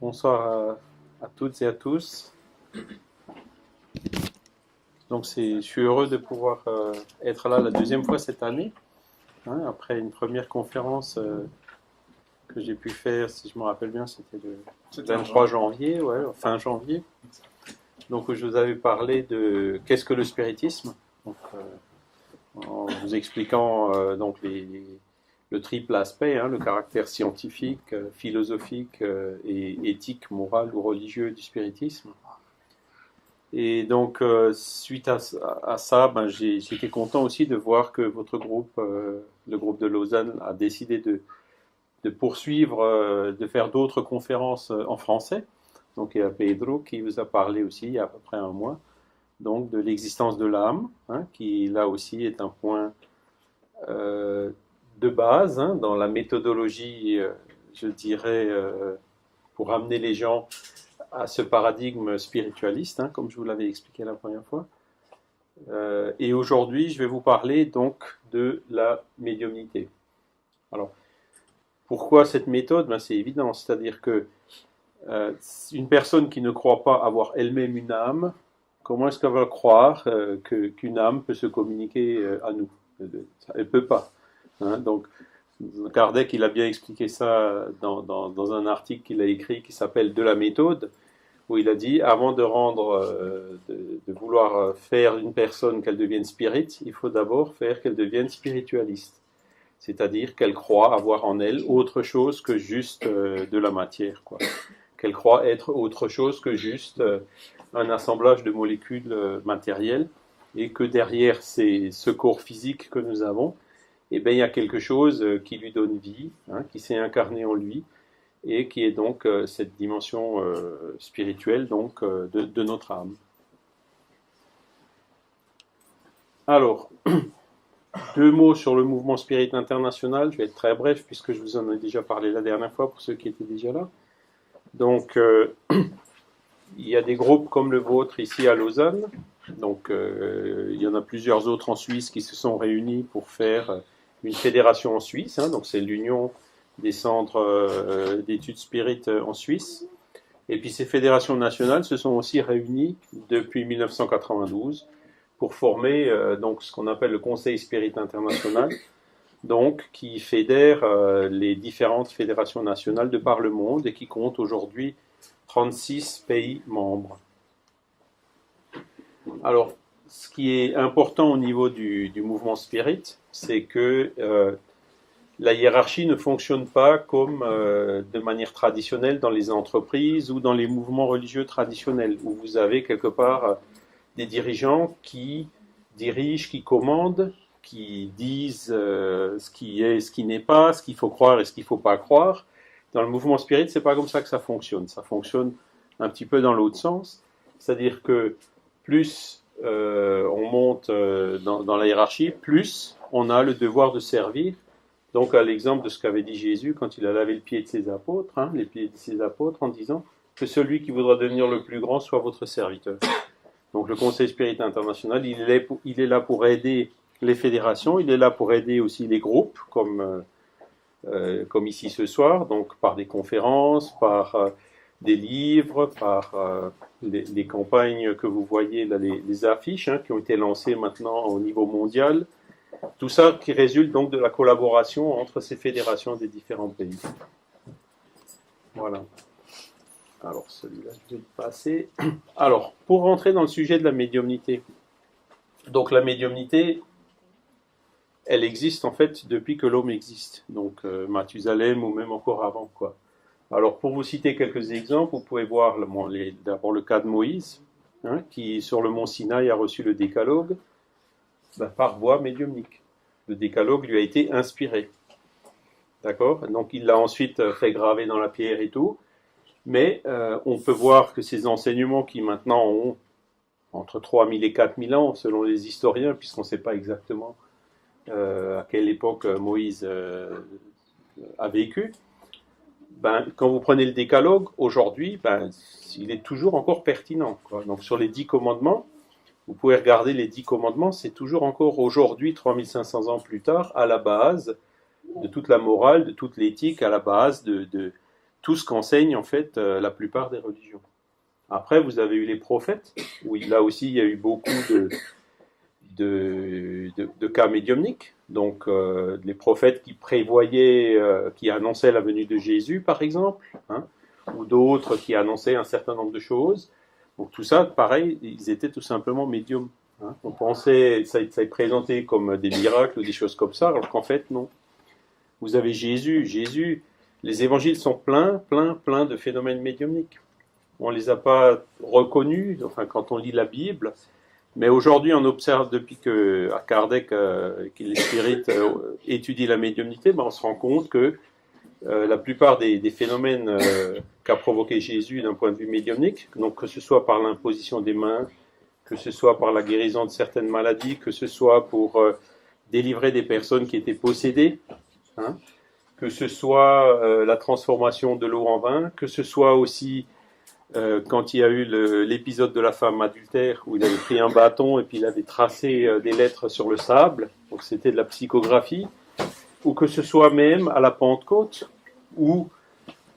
Bonsoir à toutes et à tous. Donc je suis heureux de pouvoir être là la deuxième fois cette année, hein, après une première conférence que j'ai pu faire, si je me rappelle bien, c'était le 23 janvier, ouais, fin janvier. Donc où je vous avais parlé de qu'est-ce que le spiritisme, donc, en vous expliquant donc le triple aspect, hein, le caractère scientifique, philosophique et éthique, moral ou religieux du spiritisme. Et donc, suite à ça, ben, j'étais content aussi de voir que votre groupe, le groupe de Lausanne, a décidé de poursuivre, de faire d'autres conférences en français. Donc, il y a Pedro qui vous a parlé aussi il y a à peu près un mois, donc de l'existence de l'âme, hein, qui là aussi est un point de base hein, dans la méthodologie, je dirais, pour amener les gens à ce paradigme spiritualiste, hein, comme je vous l'avais expliqué la première fois. Et aujourd'hui, je vais vous parler donc de la médiumnité. Alors, pourquoi cette méthode? Ben, c'est évident, c'est-à-dire que une personne qui ne croit pas avoir elle-même une âme, comment est-ce qu'elle va croire qu'une âme peut se communiquer à nous? Elle ne peut pas. Hein, donc, Kardec, il a bien expliqué ça dans un article qu'il a écrit qui s'appelle De la méthode, où il a dit, avant de vouloir faire une personne qu'elle devienne spirit, il faut d'abord faire qu'elle devienne spiritualiste. C'est-à-dire qu'elle croit avoir en elle autre chose que juste de la matière, quoi. Qu'elle croit être autre chose que juste un assemblage de molécules matérielles, et que derrière ce corps physique que nous avons, eh bien, il y a quelque chose qui lui donne vie, hein, qui s'est incarné en lui, et qui est donc cette dimension spirituelle donc, de notre âme. Alors, deux mots sur le mouvement Spirit International, je vais être très bref puisque je vous en ai déjà parlé la dernière fois pour ceux qui étaient déjà là. Donc, il y a des groupes comme le vôtre ici à Lausanne, donc il y en a plusieurs autres en Suisse qui se sont réunis pour faire une fédération en Suisse, hein, donc c'est l'Union des centres d'études spirites en Suisse. Et puis ces fédérations nationales se sont aussi réunies depuis 1992 pour former donc ce qu'on appelle le Conseil Spirit International, donc qui fédère les différentes fédérations nationales de par le monde et qui compte aujourd'hui 36 pays membres. Alors, ce qui est important au niveau du mouvement spirit, c'est que la hiérarchie ne fonctionne pas comme de manière traditionnelle dans les entreprises ou dans les mouvements religieux traditionnels, où vous avez quelque part des dirigeants qui dirigent, qui commandent, qui disent ce qui est, ce qui n'est pas, ce qu'il faut croire et ce qu'il ne faut pas croire. Dans le mouvement spirit, c'est pas comme ça que ça fonctionne. Ça fonctionne un petit peu dans l'autre sens, c'est-à-dire que plus on monte dans la hiérarchie, plus on a le devoir de servir. Donc, à l'exemple de ce qu'avait dit Jésus quand il a lavé le pied de ses apôtres, hein, les pieds de ses apôtres, en disant que celui qui voudra devenir le plus grand soit votre serviteur. Donc, le Conseil Spirit International, il est là pour aider les fédérations, il est là pour aider aussi les groupes, comme ici ce soir, donc par des conférences, par des livres, par les campagnes que vous voyez, là, les affiches hein, qui ont été lancées maintenant au niveau mondial. Tout ça qui résulte donc de la collaboration entre ces fédérations des différents pays. Voilà. Alors, celui-là, je vais le passer. Alors, pour rentrer dans le sujet de la médiumnité. Donc, la médiumnité, elle existe en fait depuis que l'homme existe. Donc, Mathusalem ou même encore avant, quoi. Alors, pour vous citer quelques exemples, vous pouvez voir d'abord le cas de Moïse, hein, qui sur le mont Sinaï a reçu le décalogue par voie médiumnique. Le décalogue lui a été inspiré. D'accord? Donc il l'a ensuite fait graver dans la pierre et tout. Mais on peut voir que ces enseignements qui maintenant ont entre 3000 et 4000 ans, selon les historiens, puisqu'on ne sait pas exactement à quelle époque Moïse a vécu, ben, quand vous prenez le décalogue, aujourd'hui, ben, il est toujours encore pertinent, quoi. Donc sur les 10 commandements, vous pouvez regarder les 10 commandements, c'est toujours encore aujourd'hui, 3500 ans plus tard, à la base de toute la morale, de toute l'éthique, à la base de tout ce qu'enseignent en fait la plupart des religions. Après, vous avez eu les prophètes, où là aussi il y a eu beaucoup de cas médiumniques. Donc, les prophètes qui prévoyaient, qui annonçaient la venue de Jésus, par exemple, hein, ou d'autres qui annonçaient un certain nombre de choses. Donc, tout ça, pareil, ils étaient tout simplement médiums. Hein. On pensait, ça est présenté comme des miracles ou des choses comme ça, alors qu'en fait, non. Vous avez Jésus, les évangiles sont pleins de phénomènes médiumniques. On ne les a pas reconnus, enfin, quand on lit la Bible. Mais aujourd'hui, on observe depuis que à Kardec, que les spirites étudient la médiumnité, on se rend compte que la plupart des phénomènes qu'a provoqué Jésus d'un point de vue médiumnique, donc que ce soit par l'imposition des mains, que ce soit par la guérison de certaines maladies, que ce soit pour délivrer des personnes qui étaient possédées, hein, que ce soit la transformation de l'eau en vin, que ce soit aussi quand il y a eu l'épisode de la femme adultère où il avait pris un bâton et puis il avait tracé des lettres sur le sable, donc c'était de la psychographie, ou que ce soit même à la Pentecôte, où,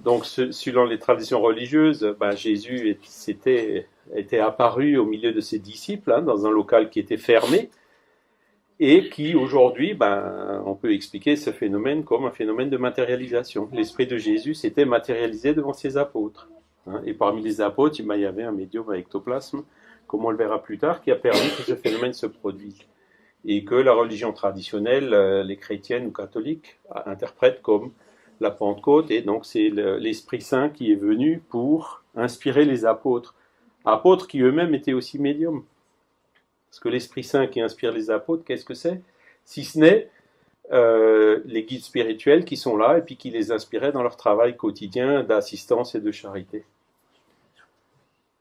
donc selon les traditions religieuses, Jésus était apparu au milieu de ses disciples, hein, dans un local qui était fermé, et qui aujourd'hui, on peut expliquer ce phénomène comme un phénomène de matérialisation. L'esprit de Jésus s'était matérialisé devant ses apôtres. Et parmi les apôtres, il y avait un médium à ectoplasme, comme on le verra plus tard, qui a permis que ce phénomène se produise. Et que la religion traditionnelle, les chrétiennes ou catholiques, interprètent comme la Pentecôte. Et donc c'est l'Esprit Saint qui est venu pour inspirer les apôtres. Apôtres qui eux-mêmes étaient aussi médiums. Parce que l'Esprit Saint qui inspire les apôtres, qu'est-ce que c'est? Si ce n'est les guides spirituels qui sont là et puis qui les inspiraient dans leur travail quotidien d'assistance et de charité.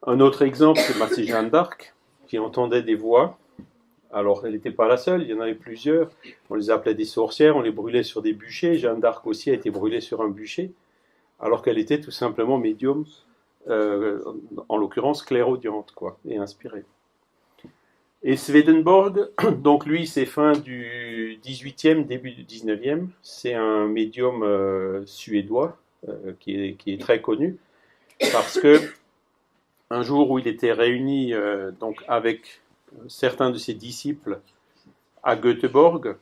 Un autre exemple, c'est Jeanne d'Arc, qui entendait des voix. Alors, elle n'était pas la seule, il y en avait plusieurs. On les appelait des sorcières, on les brûlait sur des bûchers. Jeanne d'Arc aussi a été brûlée sur un bûcher, alors qu'elle était tout simplement médium, en l'occurrence clairaudiente, et inspirée. Et Swedenborg, donc lui, c'est fin du 18e, début du 19e. C'est un médium suédois qui est très connu, parce que un jour où il était réuni donc avec certains de ses disciples à Göteborg,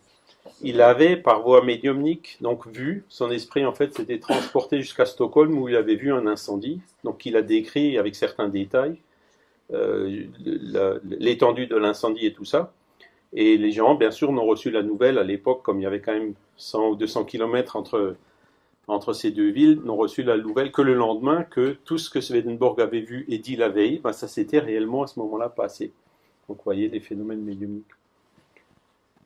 il avait, par voie médiumnique, donc vu, son esprit en fait s'était transporté jusqu'à Stockholm où il avait vu un incendie, donc il a décrit avec certains détails l'étendue de l'incendie et tout ça. Et les gens, bien sûr, n'ont reçu la nouvelle à l'époque, comme il y avait quand même 100 ou 200 kilomètres entre ces deux villes, n'ont reçu la nouvelle que le lendemain, que tout ce que Swedenborg avait vu et dit la veille, ça s'était réellement à ce moment-là passé. Donc, vous voyez les phénomènes médiumniques.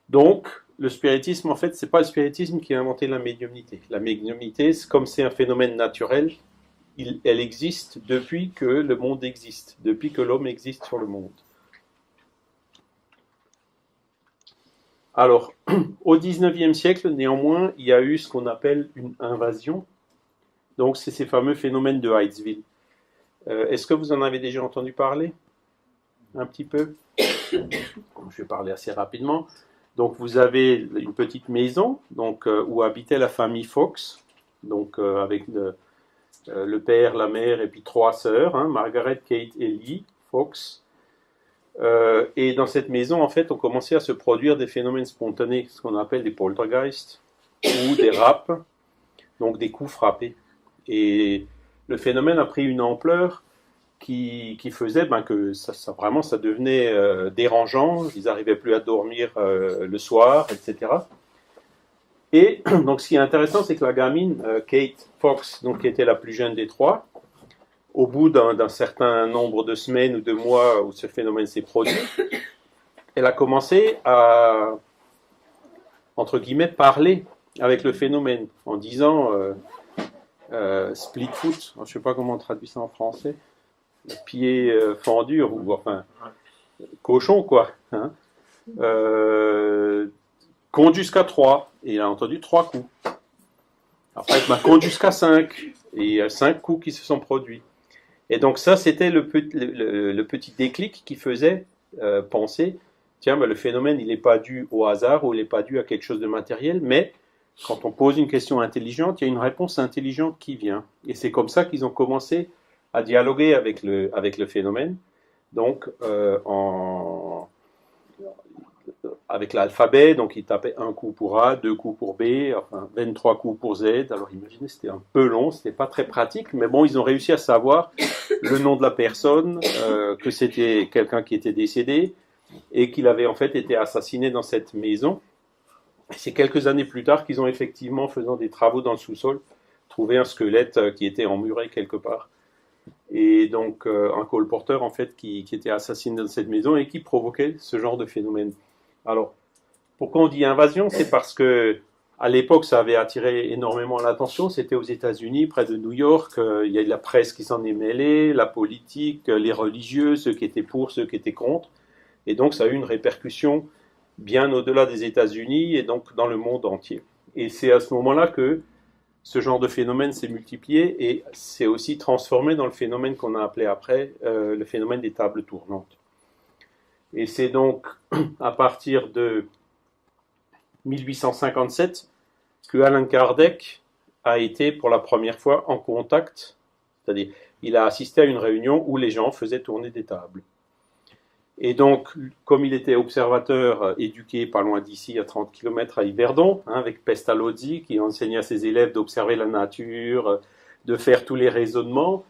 Donc, le spiritisme, en fait, c'est pas le spiritisme qui a inventé la médiumnité. La médiumnité, comme c'est un phénomène naturel, elle existe depuis que le monde existe, depuis que l'homme existe sur le monde. Alors, au XIXe siècle, néanmoins, il y a eu ce qu'on appelle une invasion. Donc, c'est ces fameux phénomènes de Hydesville. Est-ce que vous en avez déjà entendu parler? Un petit peu? Je vais parler assez rapidement. Donc, vous avez une petite maison où habitait la famille Fox, donc avec le père, la mère et puis 3 sœurs, Margaret, Kate et Lee Fox. Et dans cette maison, en fait, on commençait à se produire des phénomènes spontanés, ce qu'on appelle des poltergeists, ou des raps, donc des coups frappés. Et le phénomène a pris une ampleur qui faisait que ça devenait dérangeant, ils n'arrivaient plus à dormir le soir, etc. Et donc ce qui est intéressant, c'est que la gamine, Kate Fox, donc, qui était la plus jeune des 3, au bout d'un certain nombre de semaines ou de mois où ce phénomène s'est produit, elle a commencé à, entre guillemets, parler avec le phénomène, en disant split foot, je ne sais pas comment on traduit ça en français, pied fendu, ou enfin, cochon, quoi. Compte jusqu'à 3, et il a entendu 3 coups. Après, compte jusqu'à 5, et il y a 5 coups qui se sont produits. Et donc ça, c'était le petit déclic qui faisait penser, tiens, le phénomène, il n'est pas dû au hasard, ou il n'est pas dû à quelque chose de matériel, mais quand on pose une question intelligente, il y a une réponse intelligente qui vient. Et c'est comme ça qu'ils ont commencé à dialoguer avec le phénomène. Donc, avec l'alphabet, donc ils tapaient un coup pour A, deux coups pour B, enfin 23 coups pour Z. Alors imaginez, c'était un peu long, c'était pas très pratique, mais bon, ils ont réussi à savoir le nom de la personne, que c'était quelqu'un qui était décédé et qu'il avait en fait été assassiné dans cette maison. C'est quelques années plus tard qu'ils ont effectivement, faisant des travaux dans le sous-sol, trouvé un squelette qui était emmuré quelque part. Et donc un colporteur en fait qui était assassiné dans cette maison et qui provoquait ce genre de phénomène. Alors, pourquoi on dit invasion? C'est parce que à l'époque, ça avait attiré énormément l'attention. C'était aux États-Unis, près de New York. Il y a la presse qui s'en est mêlée, la politique, les religieux, ceux qui étaient pour, ceux qui étaient contre. Et donc, ça a eu une répercussion bien au-delà des États-Unis et donc dans le monde entier. Et c'est à ce moment-là que ce genre de phénomène s'est multiplié et s'est aussi transformé dans le phénomène qu'on a appelé après le phénomène des tables tournantes. Et c'est donc à partir de 1857 que Allan Kardec a été pour la première fois en contact, c'est-à-dire il a assisté à une réunion où les gens faisaient tourner des tables. Et donc, comme il était observateur éduqué pas loin d'ici, à 30 km à Yverdon, avec Pestalozzi, qui enseignait à ses élèves d'observer la nature, de faire tous les raisonnements,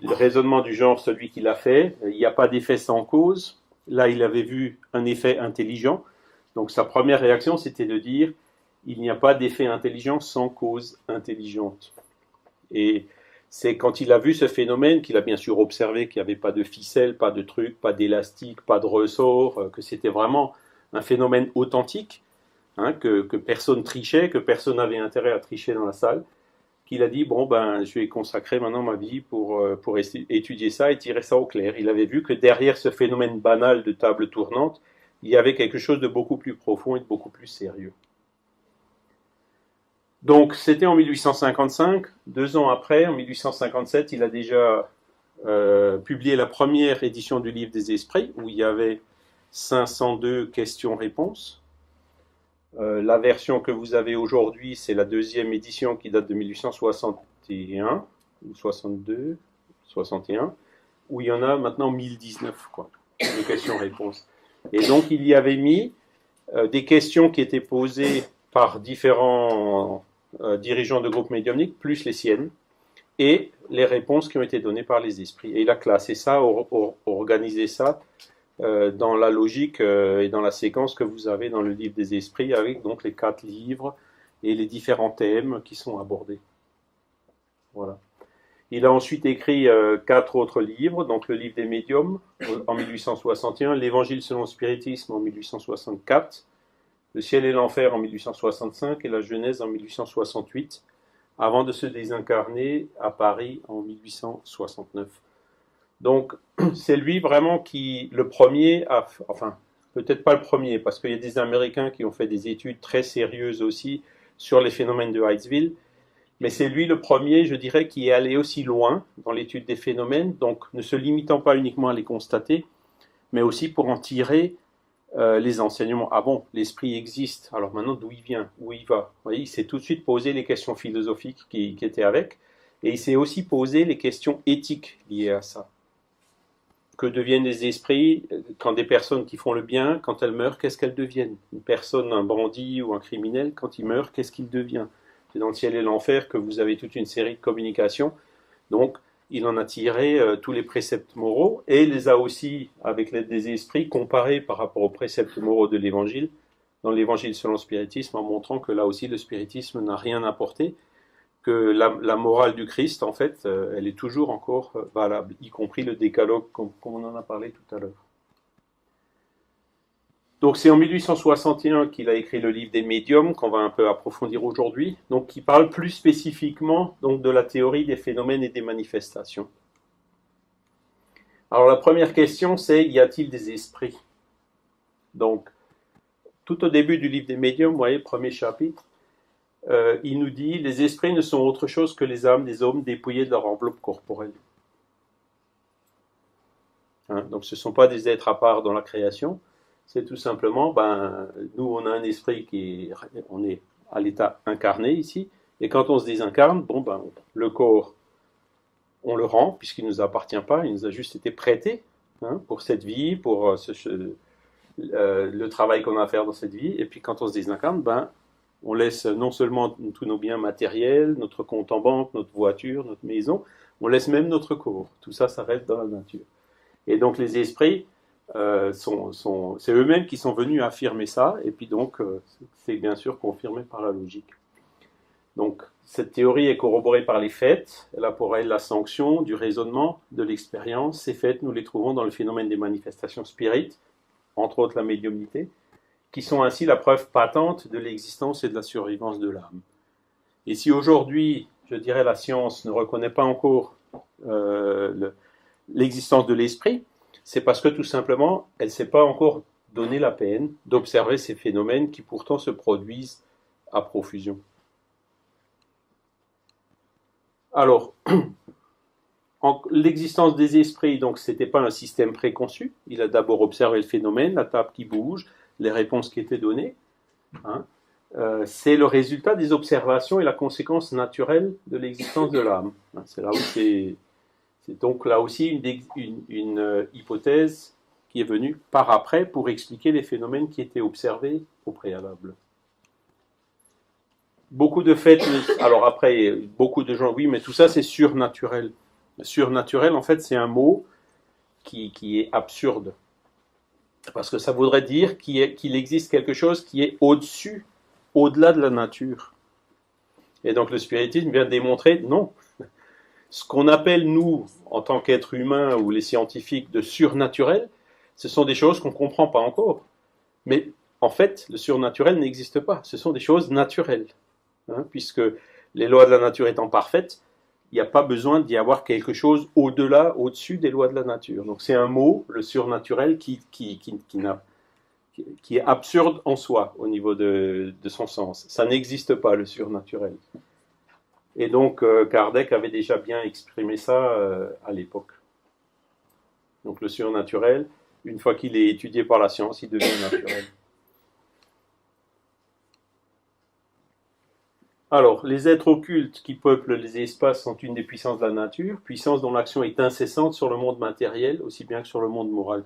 le raisonnement du genre celui qu'il a fait, il n'y a pas d'effet sans cause. Là, il avait vu un effet intelligent. Donc, sa première réaction, c'était de dire il n'y a pas d'effet intelligent sans cause intelligente. Et c'est quand il a vu ce phénomène qu'il a bien sûr observé qu'il n'y avait pas de ficelle, pas de truc, pas d'élastique, pas de ressort, que c'était vraiment un phénomène authentique, que personne trichait, que personne n'avait intérêt à tricher dans la salle, qu'il a dit bon ben je vais consacrer maintenant ma vie pour étudier ça et tirer ça au clair. Il avait vu que derrière ce phénomène banal de table tournante, il y avait quelque chose de beaucoup plus profond et de beaucoup plus sérieux. Donc c'était en 1855, 2 ans après, en 1857, il a déjà publié la première édition du livre des esprits, où il y avait 502 questions-réponses. La version que vous avez aujourd'hui, c'est la deuxième édition qui date de 1861, ou 62, 61, où il y en a maintenant 1019 quoi, de questions-réponses. Et donc il y avait mis des questions qui étaient posées par différents dirigeants de groupes médiumniques, plus les siennes, et les réponses qui ont été données par les esprits. Et il a classé ça, organisé ça dans la logique et dans la séquence que vous avez dans le livre des esprits, avec donc les 4 livres et les différents thèmes qui sont abordés. Voilà. Il a ensuite écrit 4 autres livres, donc le livre des médiums en 1861, l'Évangile selon le spiritisme en 1864, le ciel et l'enfer en 1865 et la Genèse en 1868, avant de se désincarner à Paris en 1869. Donc, c'est lui vraiment qui, le premier, enfin, peut-être pas le premier, parce qu'il y a des Américains qui ont fait des études très sérieuses aussi sur les phénomènes de Hightsville, mais c'est lui le premier, je dirais, qui est allé aussi loin dans l'étude des phénomènes, donc ne se limitant pas uniquement à les constater, mais aussi pour en tirer les enseignements. Ah bon, l'esprit existe, alors maintenant d'où il vient, où il va? Vous voyez, il s'est tout de suite posé les questions philosophiques qui étaient avec, et il s'est aussi posé les questions éthiques liées à ça. Que deviennent les esprits quand des personnes qui font le bien, quand elles meurent, qu'est-ce qu'elles deviennent? Une personne, un bandit ou un criminel, quand il meurt, qu'est-ce qu'il devient? C'est dans le ciel et l'enfer que vous avez toute une série de communications. Donc, il en a tiré tous les préceptes moraux et les a aussi, avec l'aide des esprits, comparés par rapport aux préceptes moraux de l'Évangile, dans l'Évangile selon le spiritisme, en montrant que là aussi le spiritisme n'a rien apporté, que la morale du Christ, en fait, elle est toujours encore valable, y compris le décalogue, comme on en a parlé tout à l'heure. Donc c'est en 1861 qu'il a écrit le livre des médiums, qu'on va un peu approfondir aujourd'hui, donc qui parle plus spécifiquement donc, de la théorie des phénomènes et des manifestations. Alors la première question c'est, y a-t-il des esprits? Donc, tout au début du livre des médiums, vous voyez, premier chapitre, il nous dit « Les esprits ne sont autre chose que les âmes des hommes dépouillés de leur enveloppe corporelle. » Donc ce ne sont pas des êtres à part dans la création, c'est tout simplement, nous on a un esprit on est à l'état incarné ici. Et quand on se désincarne, bon ben, le corps, on le rend, puisqu'il ne nous appartient pas, il nous a juste été prêté pour cette vie, pour le travail qu'on a à faire dans cette vie. Et puis quand on se désincarne, ben, on laisse non seulement tous nos biens matériels, notre compte en banque, notre voiture, notre maison, on laisse même notre corps. Tout ça, ça reste dans la nature. Et donc les esprits, c'est eux-mêmes qui sont venus affirmer ça, et puis donc c'est bien sûr confirmé par la logique. Donc cette théorie est corroborée par les faits, elle a pour elle la sanction du raisonnement, de l'expérience. Ces faits, nous les trouvons dans le phénomène des manifestations spirites, entre autres la médiumnité, qui sont ainsi la preuve patente de l'existence et de la survivance de l'âme. Et si aujourd'hui, je dirais, la science ne reconnaît pas encore l'existence de l'esprit, c'est parce que tout simplement, elle ne s'est pas encore donné la peine d'observer ces phénomènes qui pourtant se produisent à profusion. Alors, l'existence des esprits, donc, ce n'était pas un système préconçu. Il a d'abord observé le phénomène, la table qui bouge, les réponses qui étaient données. C'est le résultat des observations et la conséquence naturelle de l'existence de l'âme. C'est là où c'est donc là aussi une hypothèse qui est venue par après pour expliquer les phénomènes qui étaient observés au préalable. Beaucoup de faits, alors après, beaucoup de gens, oui, mais tout ça c'est surnaturel. Surnaturel, en fait, c'est un mot qui est absurde. Parce que ça voudrait dire qu'il existe quelque chose qui est au-dessus, au-delà de la nature. Et donc le spiritisme vient démontrer, non. Ce qu'on appelle, nous, en tant qu'êtres humains ou les scientifiques, de surnaturel, ce sont des choses qu'on ne comprend pas encore. Mais en fait, le surnaturel n'existe pas. Ce sont des choses naturelles. Puisque les lois de la nature étant parfaites, il n'y a pas besoin d'y avoir quelque chose au-delà, au-dessus des lois de la nature. Donc c'est un mot, le surnaturel, qui est absurde en soi, au niveau de son sens. Ça n'existe pas, le surnaturel. Et donc Kardec avait déjà bien exprimé ça à l'époque. Donc le surnaturel, une fois qu'il est étudié par la science, il devient naturel. Alors, les êtres occultes qui peuplent les espaces sont une des puissances de la nature, puissance dont l'action est incessante sur le monde matériel, aussi bien que sur le monde moral.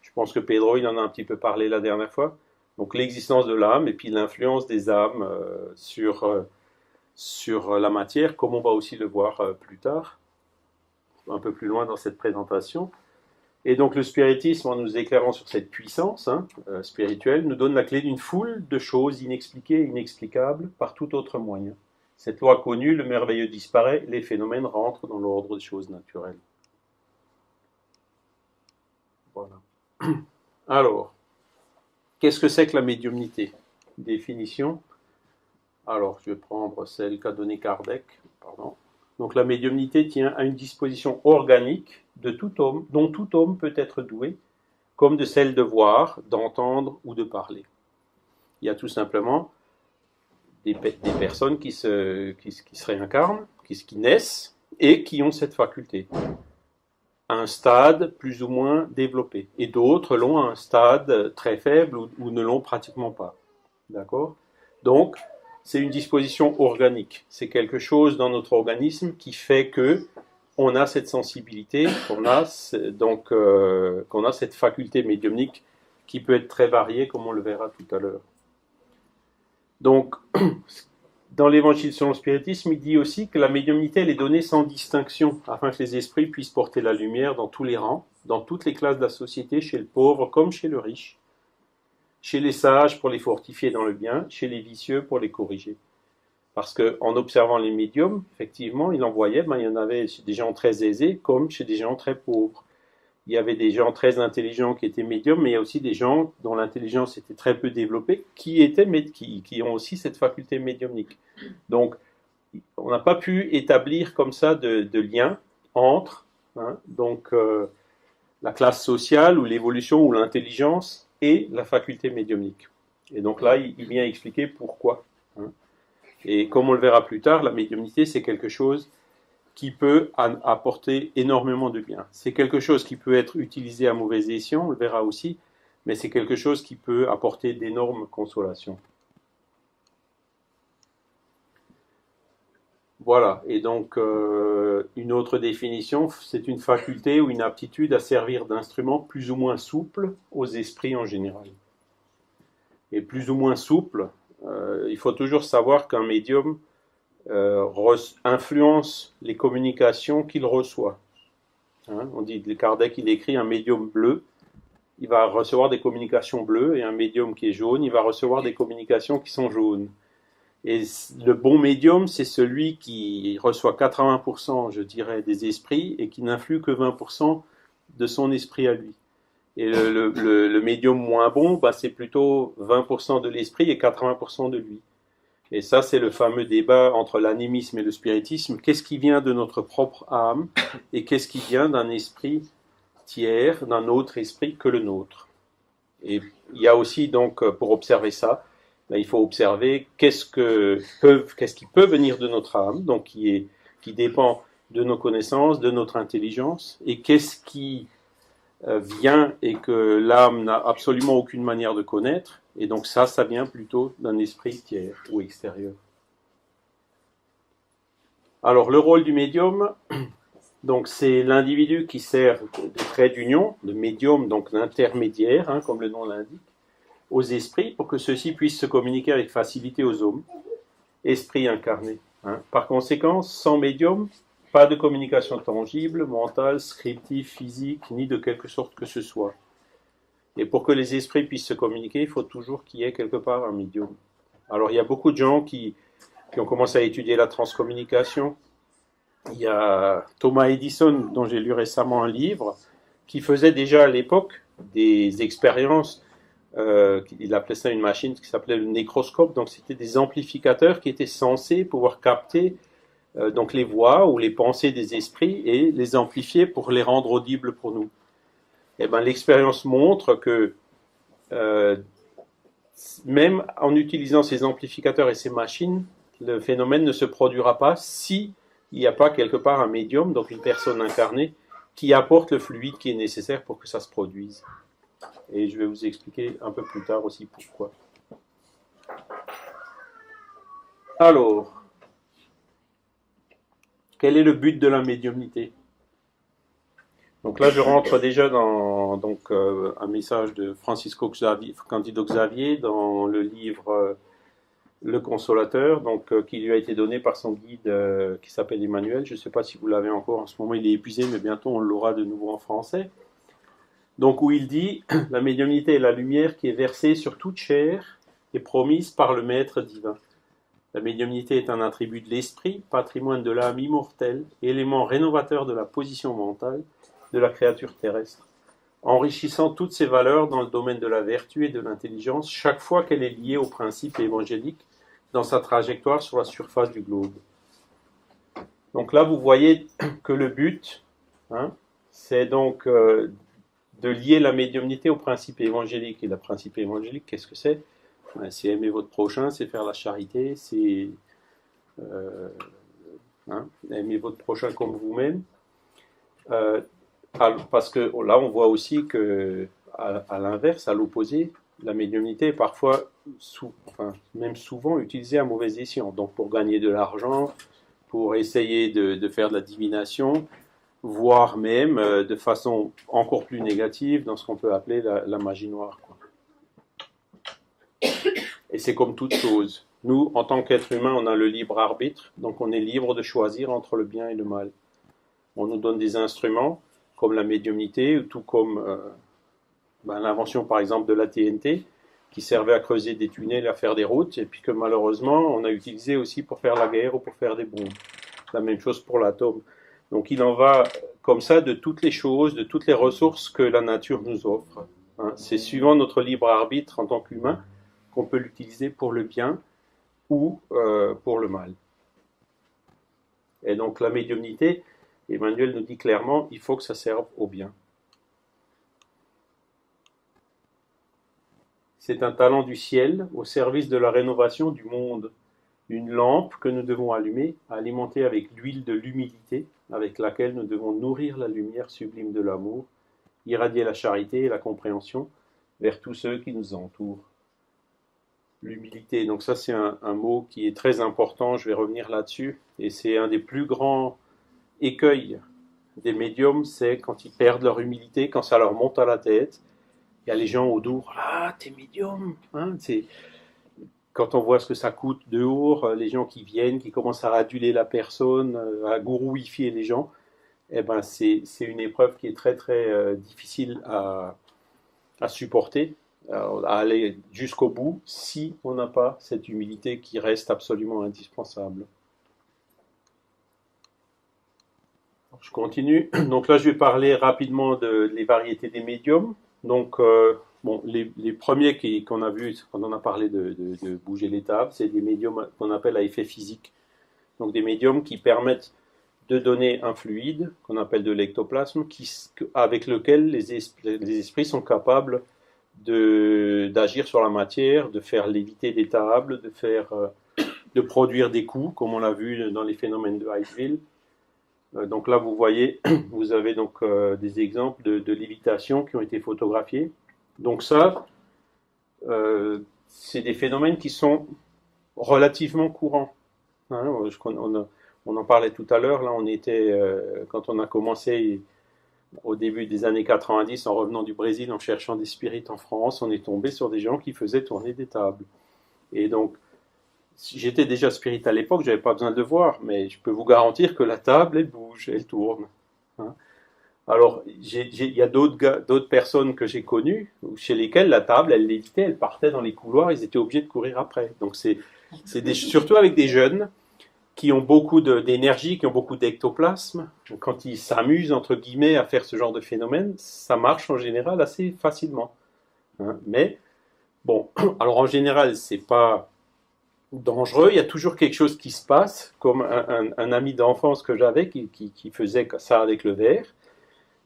Je pense que Pedro, il en a un petit peu parlé la dernière fois. Donc l'existence de l'âme et puis l'influence des âmes sur la matière, comme on va aussi le voir plus tard, un peu plus loin dans cette présentation. Et donc le spiritisme, en nous éclairant sur cette puissance spirituelle, nous donne la clé d'une foule de choses inexpliquées et inexplicables par tout autre moyen. Cette loi connue, le merveilleux disparaît, les phénomènes rentrent dans l'ordre des choses naturelles. Voilà. Alors, qu'est-ce que c'est que la médiumnité? Définition. Alors, je vais prendre celle qu'a donnée Kardec. Pardon. Donc la médiumnité tient à une disposition organique de tout homme, dont tout homme peut être doué, comme de celle de voir, d'entendre ou de parler. Il y a tout simplement des personnes qui se réincarnent, qui naissent et qui ont cette faculté, à un stade plus ou moins développé. Et d'autres l'ont à un stade très faible ou ne l'ont pratiquement pas. D'accord ? Donc, c'est une disposition organique. C'est quelque chose dans notre organisme qui fait que on a cette sensibilité, qu'on a cette faculté médiumnique qui peut être très variée, comme on le verra tout à l'heure. Donc, dans l'Évangile selon le spiritisme, il dit aussi que la médiumnité, elle est donnée sans distinction, afin que les esprits puissent porter la lumière dans tous les rangs, dans toutes les classes de la société, chez le pauvre comme chez le riche, chez les sages pour les fortifier dans le bien, chez les vicieux pour les corriger. Parce qu'en observant les médiums, effectivement, il en voyait, il y en avait chez des gens très aisés comme chez des gens très pauvres. Il y avait des gens très intelligents qui étaient médiums, mais il y a aussi des gens dont l'intelligence était très peu développée, qui ont aussi cette faculté médiumnique. Donc, on n'a pas pu établir comme ça de lien entre la classe sociale ou l'évolution ou l'intelligence et la faculté médiumnique. Et donc là, il vient expliquer pourquoi. Et comme on le verra plus tard, la médiumnité, c'est quelque chose qui peut apporter énormément de bien. C'est quelque chose qui peut être utilisé à mauvais escient, on le verra aussi, mais c'est quelque chose qui peut apporter d'énormes consolations. Voilà, et donc une autre définition, c'est une faculté ou une aptitude à servir d'instrument plus ou moins souple aux esprits en général. Et plus ou moins souple, il faut toujours savoir qu'un médium influence les communications qu'il reçoit. Hein, on dit, Kardec, il écrit un médium bleu, il va recevoir des communications bleues, et un médium qui est jaune, il va recevoir des communications qui sont jaunes. Et le bon médium, c'est celui qui reçoit 80%, je dirais, des esprits et qui n'influe que 20% de son esprit à lui. Et le médium moins bon, bah, c'est plutôt 20% de l'esprit et 80% de lui. Et ça, c'est le fameux débat entre l'animisme et le spiritisme. Qu'est-ce qui vient de notre propre âme et qu'est-ce qui vient d'un esprit tiers, d'un autre esprit que le nôtre? Et il y a aussi, donc, pour observer ça, ben, il faut observer qu'est-ce qui peut venir de notre âme, donc qui dépend de nos connaissances, de notre intelligence, et qu'est-ce qui vient et que l'âme n'a absolument aucune manière de connaître, et donc ça vient plutôt d'un esprit tiers ou extérieur. Alors le rôle du médium, donc c'est l'individu qui sert de trait d'union, de médium, donc d'intermédiaire, hein, comme le nom l'indique, aux esprits pour que ceux-ci puissent se communiquer avec facilité aux hommes, esprits incarnés. Hein. Par conséquent, sans médium, pas de communication tangible, mentale, scriptive, physique, ni de quelque sorte que ce soit. Et pour que les esprits puissent se communiquer, il faut toujours qu'il y ait quelque part un médium. Alors il y a beaucoup de gens qui ont commencé à étudier la transcommunication. Il y a Thomas Edison, dont j'ai lu récemment un livre, qui faisait déjà à l'époque des expériences. Il appelait ça une machine qui s'appelait le nécroscope. Donc c'était des amplificateurs qui étaient censés pouvoir capter donc les voix ou les pensées des esprits et les amplifier pour les rendre audibles pour nous. Et ben l'expérience montre que même en utilisant ces amplificateurs et ces machines, le phénomène ne se produira pas si il n'y a pas quelque part un médium, donc une personne incarnée, qui apporte le fluide qui est nécessaire pour que ça se produise. Et je vais vous expliquer un peu plus tard aussi pourquoi. Alors, quel est le but de la médiumnité? Donc là, je rentre déjà dans un message de Francisco Candido Xavier dans le livre Le Consolateur, qui lui a été donné par son guide qui s'appelle Emmanuel. Je ne sais pas si vous l'avez encore, en ce moment il est épuisé, mais bientôt on l'aura de nouveau en français. Donc où il dit « La médiumnité est la lumière qui est versée sur toute chair et promise par le Maître divin. La médiumnité est un attribut de l'esprit, patrimoine de l'âme immortelle, élément rénovateur de la position mentale de la créature terrestre, enrichissant toutes ses valeurs dans le domaine de la vertu et de l'intelligence chaque fois qu'elle est liée au principe évangélique dans sa trajectoire sur la surface du globe. » Donc là, vous voyez que le but, c'est donc de lier la médiumnité au principe évangélique. Et le principe évangélique, qu'est-ce que c'est? C'est aimer votre prochain, c'est faire la charité, c'est aimer votre prochain comme vous-même. Parce que là, on voit aussi que, à l'inverse, à l'opposé, la médiumnité est parfois, même souvent, utilisée à mauvais escient. Donc, pour gagner de l'argent, pour essayer de faire de la divination, voire même de façon encore plus négative dans ce qu'on peut appeler la magie noire, quoi. Et c'est comme toute chose. Nous, en tant qu'êtres humains, on a le libre arbitre, donc on est libre de choisir entre le bien et le mal. On nous donne des instruments, comme la médiumnité, tout comme l'invention, par exemple, de la TNT, qui servait à creuser des tunnels, à faire des routes, et puis que malheureusement, on a utilisé aussi pour faire la guerre ou pour faire des bombes. La même chose pour l'atome. Donc il en va comme ça de toutes les choses, de toutes les ressources que la nature nous offre. C'est suivant notre libre arbitre en tant qu'humain qu'on peut l'utiliser pour le bien ou pour le mal. Et donc la médiumnité, Emmanuel nous dit clairement, il faut que ça serve au bien. C'est un talent du ciel au service de la rénovation du monde. Une lampe que nous devons allumer, alimenter avec l'huile de l'humilité, avec laquelle nous devons nourrir la lumière sublime de l'amour, irradier la charité et la compréhension vers tous ceux qui nous entourent. l'humilité. Donc ça, c'est un mot qui est très important, je vais revenir là-dessus. Et c'est un des plus grands écueils des médiums, c'est quand ils perdent leur humilité, quand ça leur monte à la tête. Il y a les gens autour, ah, t'es médium, hein, quand on voit ce que ça coûte dehors, les gens qui viennent, qui commencent à aduler la personne, à gourouifier les gens, eh ben c'est une épreuve qui est très très difficile à supporter, à aller jusqu'au bout, si on n'a pas cette humilité qui reste absolument indispensable. Je continue. Donc là, je vais parler rapidement des variétés des médiums. Donc, bon, les premiers qu'on a vus, quand on a parlé de bouger les tables, c'est des médiums qu'on appelle à effet physique. Donc, des médiums qui permettent de donner un fluide, qu'on appelle de l'ectoplasme, avec lequel les esprits sont capables d'agir sur la matière, de faire léviter des tables, de produire des coups, comme on l'a vu dans les phénomènes de Heigl. Donc là, vous voyez, vous avez donc des exemples de lévitation qui ont été photographiés. Donc ça, c'est des phénomènes qui sont relativement courants. Hein, on en parlait tout à l'heure. Là, on était, quand on a commencé au début des années 90, en revenant du Brésil, en cherchant des spirites en France, on est tombé sur des gens qui faisaient tourner des tables. Et donc, j'étais déjà spirit à l'époque, je n'avais pas besoin de le voir, mais je peux vous garantir que la table, elle bouge, elle tourne. Hein. Alors, il y a d'autres personnes que j'ai connues, chez lesquelles la table, elle lévitait, elle partait dans les couloirs, ils étaient obligés de courir après. Donc, surtout avec des jeunes qui ont beaucoup d'énergie, qui ont beaucoup d'ectoplasme. Quand ils s'amusent, entre guillemets, à faire ce genre de phénomène, ça marche en général assez facilement. Hein. Mais, bon, alors en général, c'est pas dangereux, il y a toujours quelque chose qui se passe, comme un ami d'enfance que j'avais qui faisait ça avec le verre.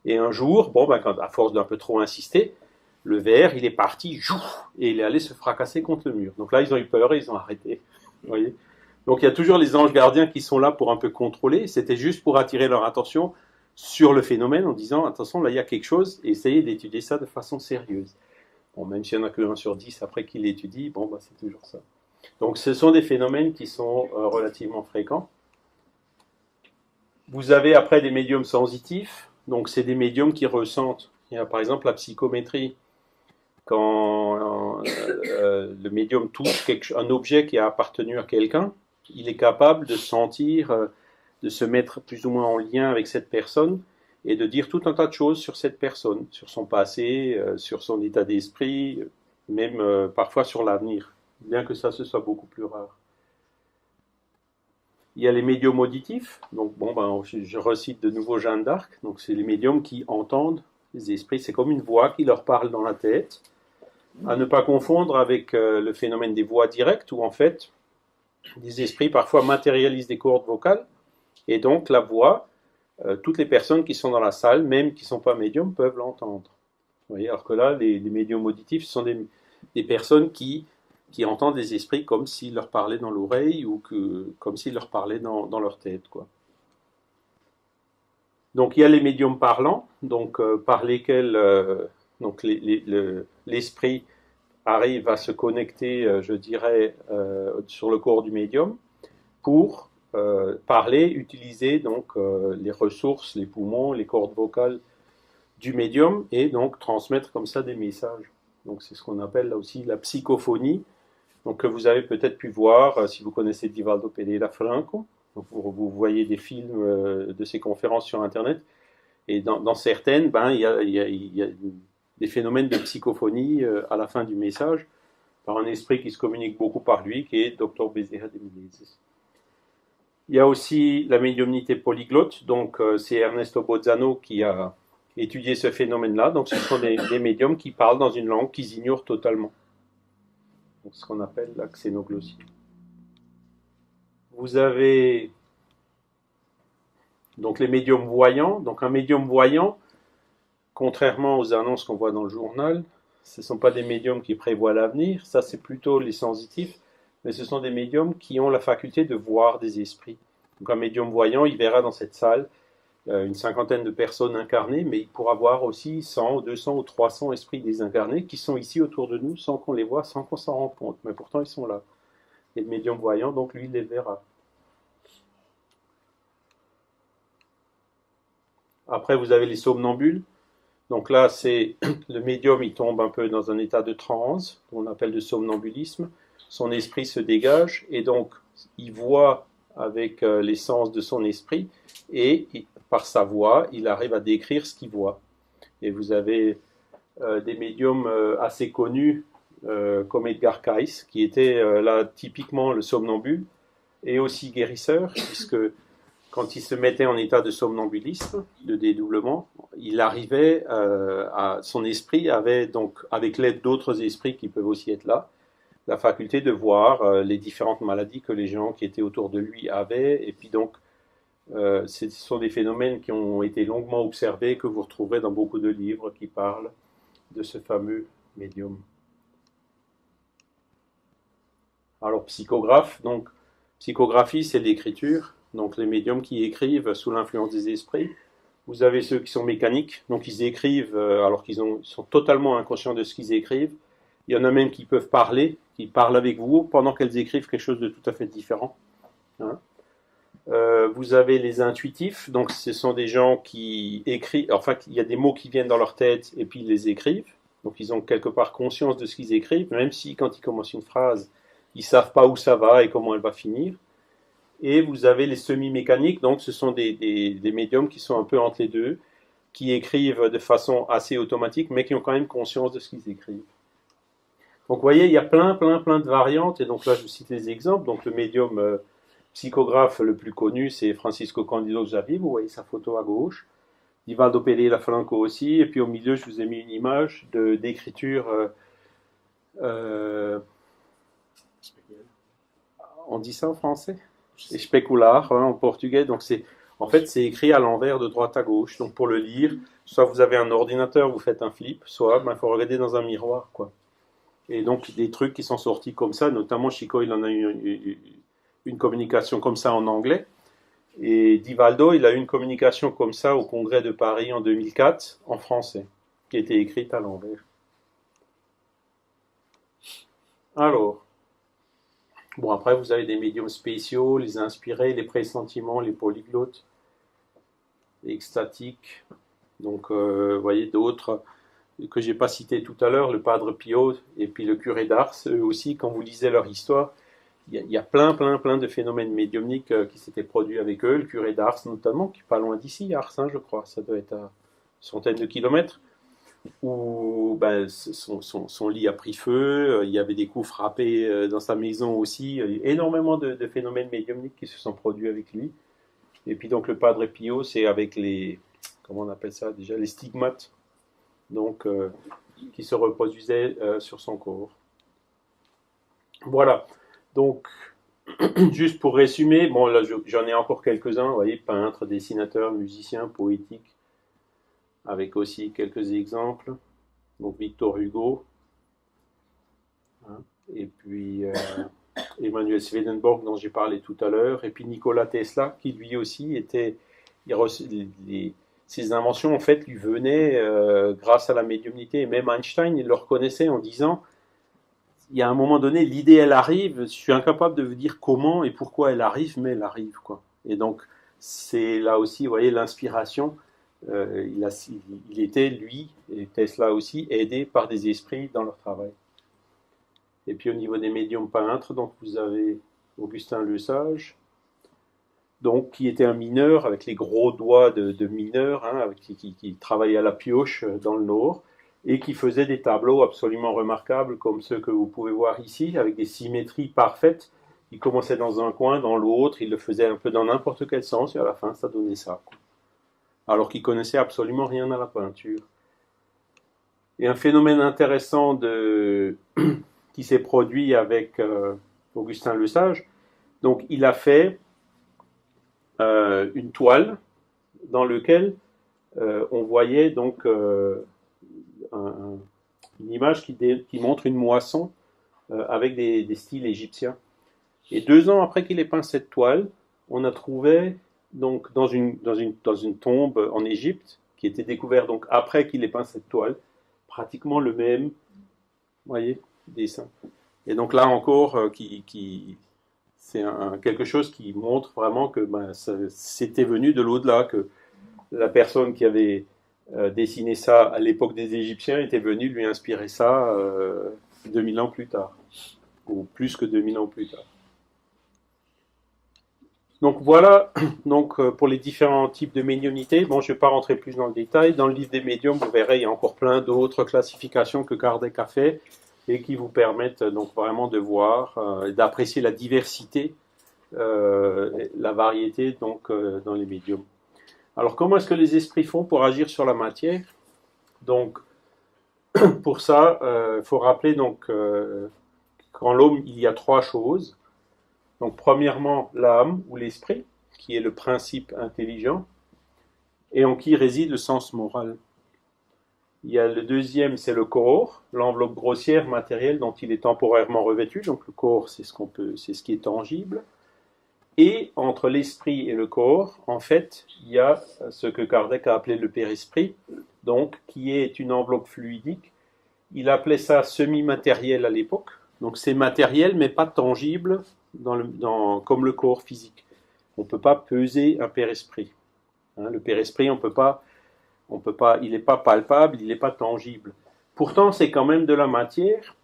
Et un jour, bon, à force d'un peu trop insister, le verre, il est parti, et il est allé se fracasser contre le mur. Donc là, ils ont eu peur et ils ont arrêté. Vous voyez ? Donc il y a toujours les anges gardiens qui sont là pour un peu contrôler. C'était juste pour attirer leur attention sur le phénomène en disant, attention, là, il y a quelque chose, et essayez d'étudier ça de façon sérieuse. Bon, même s'il n'y en a que 1 sur 10 après qu'il l'étudie, bon, c'est toujours ça. Donc ce sont des phénomènes qui sont relativement fréquents. Vous avez après des médiums sensitifs, donc c'est des médiums qui ressentent. Il y a par exemple la psychométrie. Quand le médium touche un objet qui a appartenu à quelqu'un, il est capable de sentir, de se mettre plus ou moins en lien avec cette personne et de dire tout un tas de choses sur cette personne, sur son passé, sur son état d'esprit, même parfois sur l'avenir, bien que ça ce soit beaucoup plus rare. Il y a les médiums auditifs, donc je recite de nouveau Jeanne d'Arc, donc c'est les médiums qui entendent les esprits, c'est comme une voix qui leur parle dans la tête, à ne pas confondre avec le phénomène des voix directes, où en fait, des esprits parfois matérialisent des cordes vocales, et donc la voix, toutes les personnes qui sont dans la salle, même qui ne sont pas médiums, peuvent l'entendre. Vous voyez, alors que là, les médiums auditifs sont des personnes qui entendent des esprits comme s'ils leur parlaient dans l'oreille ou comme s'ils leur parlaient dans leur tête, quoi. Donc il y a les médiums parlants, donc par lesquels donc l'esprit arrive à se connecter, je dirais, sur le corps du médium pour parler, utiliser donc les ressources, les poumons, les cordes vocales du médium et donc transmettre comme ça des messages. Donc c'est ce qu'on appelle là aussi la psychophonie. Donc que vous avez peut-être pu voir si vous connaissez Divaldo Pereira Franco. Donc, vous voyez des films de ses conférences sur Internet. Et dans certaines, il y a des phénomènes de psychophonie à la fin du message par un esprit qui se communique beaucoup par lui, qui est Dr Bezerra de Menezes. Il y a aussi la médiumnité polyglotte. Donc c'est Ernesto Bozzano qui a étudié ce phénomène-là. Donc ce sont des médiums qui parlent dans une langue qu'ils ignorent totalement. Donc, ce qu'on appelle la xénoglossie. Vous avez donc les médiums voyants. Donc un médium voyant, contrairement aux annonces qu'on voit dans le journal, ce ne sont pas des médiums qui prévoient l'avenir, ça c'est plutôt les sensitifs, mais ce sont des médiums qui ont la faculté de voir des esprits. Donc un médium voyant, il verra dans cette salle une cinquantaine de personnes incarnées, mais il pourra voir aussi 100 ou 200 ou 300 esprits désincarnés qui sont ici autour de nous sans qu'on les voit, sans qu'on s'en rende compte. Mais pourtant, ils sont là. Et le médium voyant, donc lui, il les verra. Après, vous avez les somnambules. Donc là, c'est le médium, il tombe un peu dans un état de transe, qu'on appelle de somnambulisme. Son esprit se dégage et donc il voit avec l'essence de son esprit et par sa voix, il arrive à décrire ce qu'il voit. Et vous avez des médiums assez connus comme Edgar Cayce, qui était là typiquement le somnambule et aussi guérisseur, puisque quand il se mettait en état de somnambulisme, de dédoublement, il arrivait son esprit avait donc, avec l'aide d'autres esprits qui peuvent aussi être là, la faculté de voir les différentes maladies que les gens qui étaient autour de lui avaient, et puis donc ce sont des phénomènes qui ont été longuement observés, que vous retrouverez dans beaucoup de livres qui parlent de ce fameux médium. Alors psychographe, donc psychographie c'est l'écriture, donc les médiums qui écrivent sous l'influence des esprits. Vous avez ceux qui sont mécaniques, donc ils écrivent alors qu'ils sont totalement inconscients de ce qu'ils écrivent. Il y en a même qui peuvent parler, qui parlent avec vous pendant qu'elles écrivent quelque chose de tout à fait différent. Hein. Vous avez les intuitifs, donc ce sont des gens qui écrivent, enfin il y a des mots qui viennent dans leur tête et puis ils les écrivent. Donc ils ont quelque part conscience de ce qu'ils écrivent, même si quand ils commencent une phrase, ils ne savent pas où ça va et comment elle va finir. Et vous avez les semi-mécaniques, donc ce sont des médiums qui sont un peu entre les deux, qui écrivent de façon assez automatique, mais qui ont quand même conscience de ce qu'ils écrivent. Donc vous voyez, il y a plein de variantes, et donc là je vous cite les exemples. Donc le médium psychographe le plus connu, c'est Francisco Cândido Xavier, vous voyez sa photo à gauche. Divaldo Pereira Franco aussi, et puis au milieu je vous ai mis une image d'écriture on dit ça en français? Especular en portugais, donc en fait c'est écrit à l'envers de droite à gauche, donc pour le lire, soit vous avez un ordinateur, vous faites un flip, soit il faut regarder dans un miroir, quoi. Et donc des trucs qui sont sortis comme ça, notamment Chico il en a eu une communication comme ça en anglais, et Divaldo il a eu une communication comme ça au congrès de Paris en 2004 en français, qui était écrite à l'envers. Alors, bon, après, vous avez des médiums spéciaux, les inspirés, les pressentiments, les polyglottes, les extatiques. Donc, vous voyez d'autres que j'ai pas cités tout à l'heure, le Padre Pio et puis le curé d'Ars. Eux aussi, quand vous lisez leur histoire, il y a plein de phénomènes médiumniques qui s'étaient produits avec eux. Le curé d'Ars notamment, qui est pas loin d'ici, Ars, hein, je crois. Ça doit être à centaines de kilomètres. Où son lit a pris feu, il y avait des coups frappés dans sa maison aussi, il y a énormément de phénomènes médiumniques qui se sont produits avec lui. Et puis donc le Padre Pio, c'est avec les, comment on appelle ça déjà, les stigmates, donc qui se reproduisaient sur son corps. Voilà, donc juste pour résumer, bon là j'en ai encore quelques-uns, vous voyez, peintres, dessinateurs, musiciens, poétiques, avec aussi quelques exemples. Donc Victor Hugo, hein, et puis Emmanuel Swedenborg dont j'ai parlé tout à l'heure, et puis Nikola Tesla qui lui aussi était, ses inventions en fait lui venaient grâce à la médiumnité, et même Einstein il le reconnaissait en disant, il y a un moment donné l'idée elle arrive, je suis incapable de vous dire comment et pourquoi elle arrive, mais elle arrive, quoi. Et donc c'est là aussi, vous voyez, l'inspiration. Il était, lui, et Tesla aussi, aidé par des esprits dans leur travail. Et puis au niveau des médiums peintres, donc vous avez Augustin Le Sage, donc, qui était un mineur avec les gros doigts de mineur, hein, qui travaillait à la pioche dans le Nord, et qui faisait des tableaux absolument remarquables comme ceux que vous pouvez voir ici, avec des symétries parfaites. Il commençait dans un coin, dans l'autre, il le faisait un peu dans n'importe quel sens, et à la fin ça donnait ça, quoi. Alors qu'il connaissait absolument rien à la peinture. Et un phénomène intéressant qui s'est produit avec Augustin Le Sage, donc il a fait une toile dans laquelle on voyait donc une image qui montre une moisson avec des styles égyptiens. Et 2 ans après qu'il ait peint cette toile, on a trouvé donc dans une tombe en Égypte, qui était découverte donc après qu'il ait peint cette toile, pratiquement le même, vous voyez, dessin. Et donc là encore, c'est quelque chose qui montre vraiment que ben, c'était venu de l'au-delà, que la personne qui avait dessiné ça à l'époque des Égyptiens était venue lui inspirer ça 2000 ans plus tard, ou plus que 2000 ans plus tard. Donc voilà donc, pour les différents types de médiumnité. Bon, je ne vais pas rentrer plus dans le détail. Dans le livre des médiums, vous verrez, il y a encore plein d'autres classifications que Kardec a fait et qui vous permettent donc vraiment de voir, d'apprécier la diversité, la variété donc dans les médiums. Alors comment est-ce que les esprits font pour agir sur la matière? Donc pour ça, il faut rappeler donc qu'en l'homme il y a trois choses. Donc premièrement l'âme ou l'esprit, qui est le principe intelligent et en qui réside le sens moral. Il y a le deuxième, c'est le corps, l'enveloppe grossière matérielle dont il est temporairement revêtu. Donc le corps, c'est ce qui est tangible. Et entre l'esprit et le corps, en fait, il y a ce que Kardec a appelé le père-esprit, donc qui est une enveloppe fluidique. Il appelait ça semi-matériel à l'époque. Donc c'est matériel, mais pas tangible, comme le corps physique. On ne peut pas peser un père-esprit. Hein, le père-esprit, on peut pas, il n'est pas palpable, il n'est pas tangible. Pourtant, c'est quand même de la matière,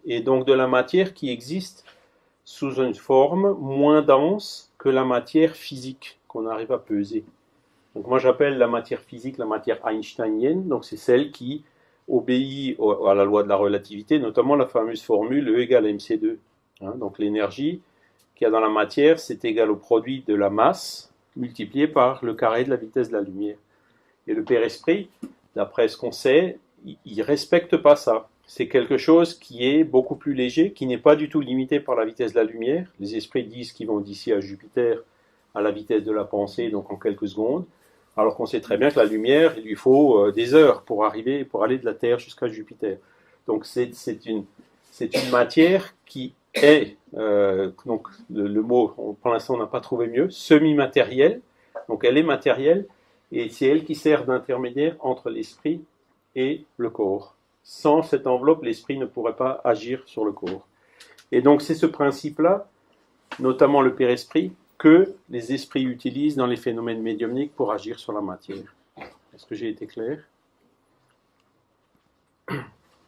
et donc de la matière qui existe sous une forme moins dense que la matière physique qu'on arrive à peser. Donc moi j'appelle la matière physique la matière einsteinienne, donc c'est celle qui obéit à la loi de la relativité, notamment la fameuse formule E égale mc2. Hein, donc l'énergie qu'il y a dans la matière, c'est égal au produit de la masse multiplié par le carré de la vitesse de la lumière. Et le père-esprit, d'après ce qu'on sait, il ne respecte pas ça. C'est quelque chose qui est beaucoup plus léger, qui n'est pas du tout limité par la vitesse de la lumière. Les esprits disent qu'ils vont d'ici à Jupiter à la vitesse de la pensée, donc en quelques secondes, alors qu'on sait très bien que la lumière, il lui faut des heures pour aller de la Terre jusqu'à Jupiter. Donc c'est une matière qui est, donc le mot, pour l'instant on n'a pas trouvé mieux, semi-matérielle, donc elle est matérielle, et c'est elle qui sert d'intermédiaire entre l'esprit et le corps. Sans cette enveloppe, l'esprit ne pourrait pas agir sur le corps. Et donc c'est ce principe-là, notamment le père-esprit, que les esprits utilisent dans les phénomènes médiumniques pour agir sur la matière. Est-ce que j'ai été clair?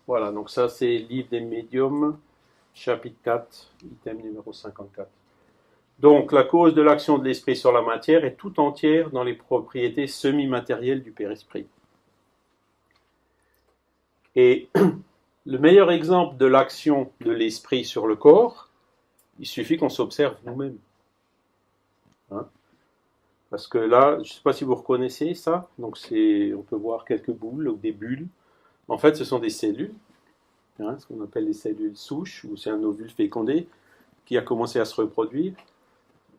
Voilà, donc ça c'est Livre des médiums, chapitre 4, item numéro 54. Donc la cause de l'action de l'esprit sur la matière est tout entière dans les propriétés semi-matérielles du père-esprit. Et le meilleur exemple de l'action de l'esprit sur le corps, il suffit qu'on s'observe nous-mêmes. Hein? Parce que là, je ne sais pas si vous reconnaissez ça, donc on peut voir quelques boules ou des bulles. En fait, ce sont des cellules, hein, ce qu'on appelle les cellules souches, ou c'est un ovule fécondé qui a commencé à se reproduire.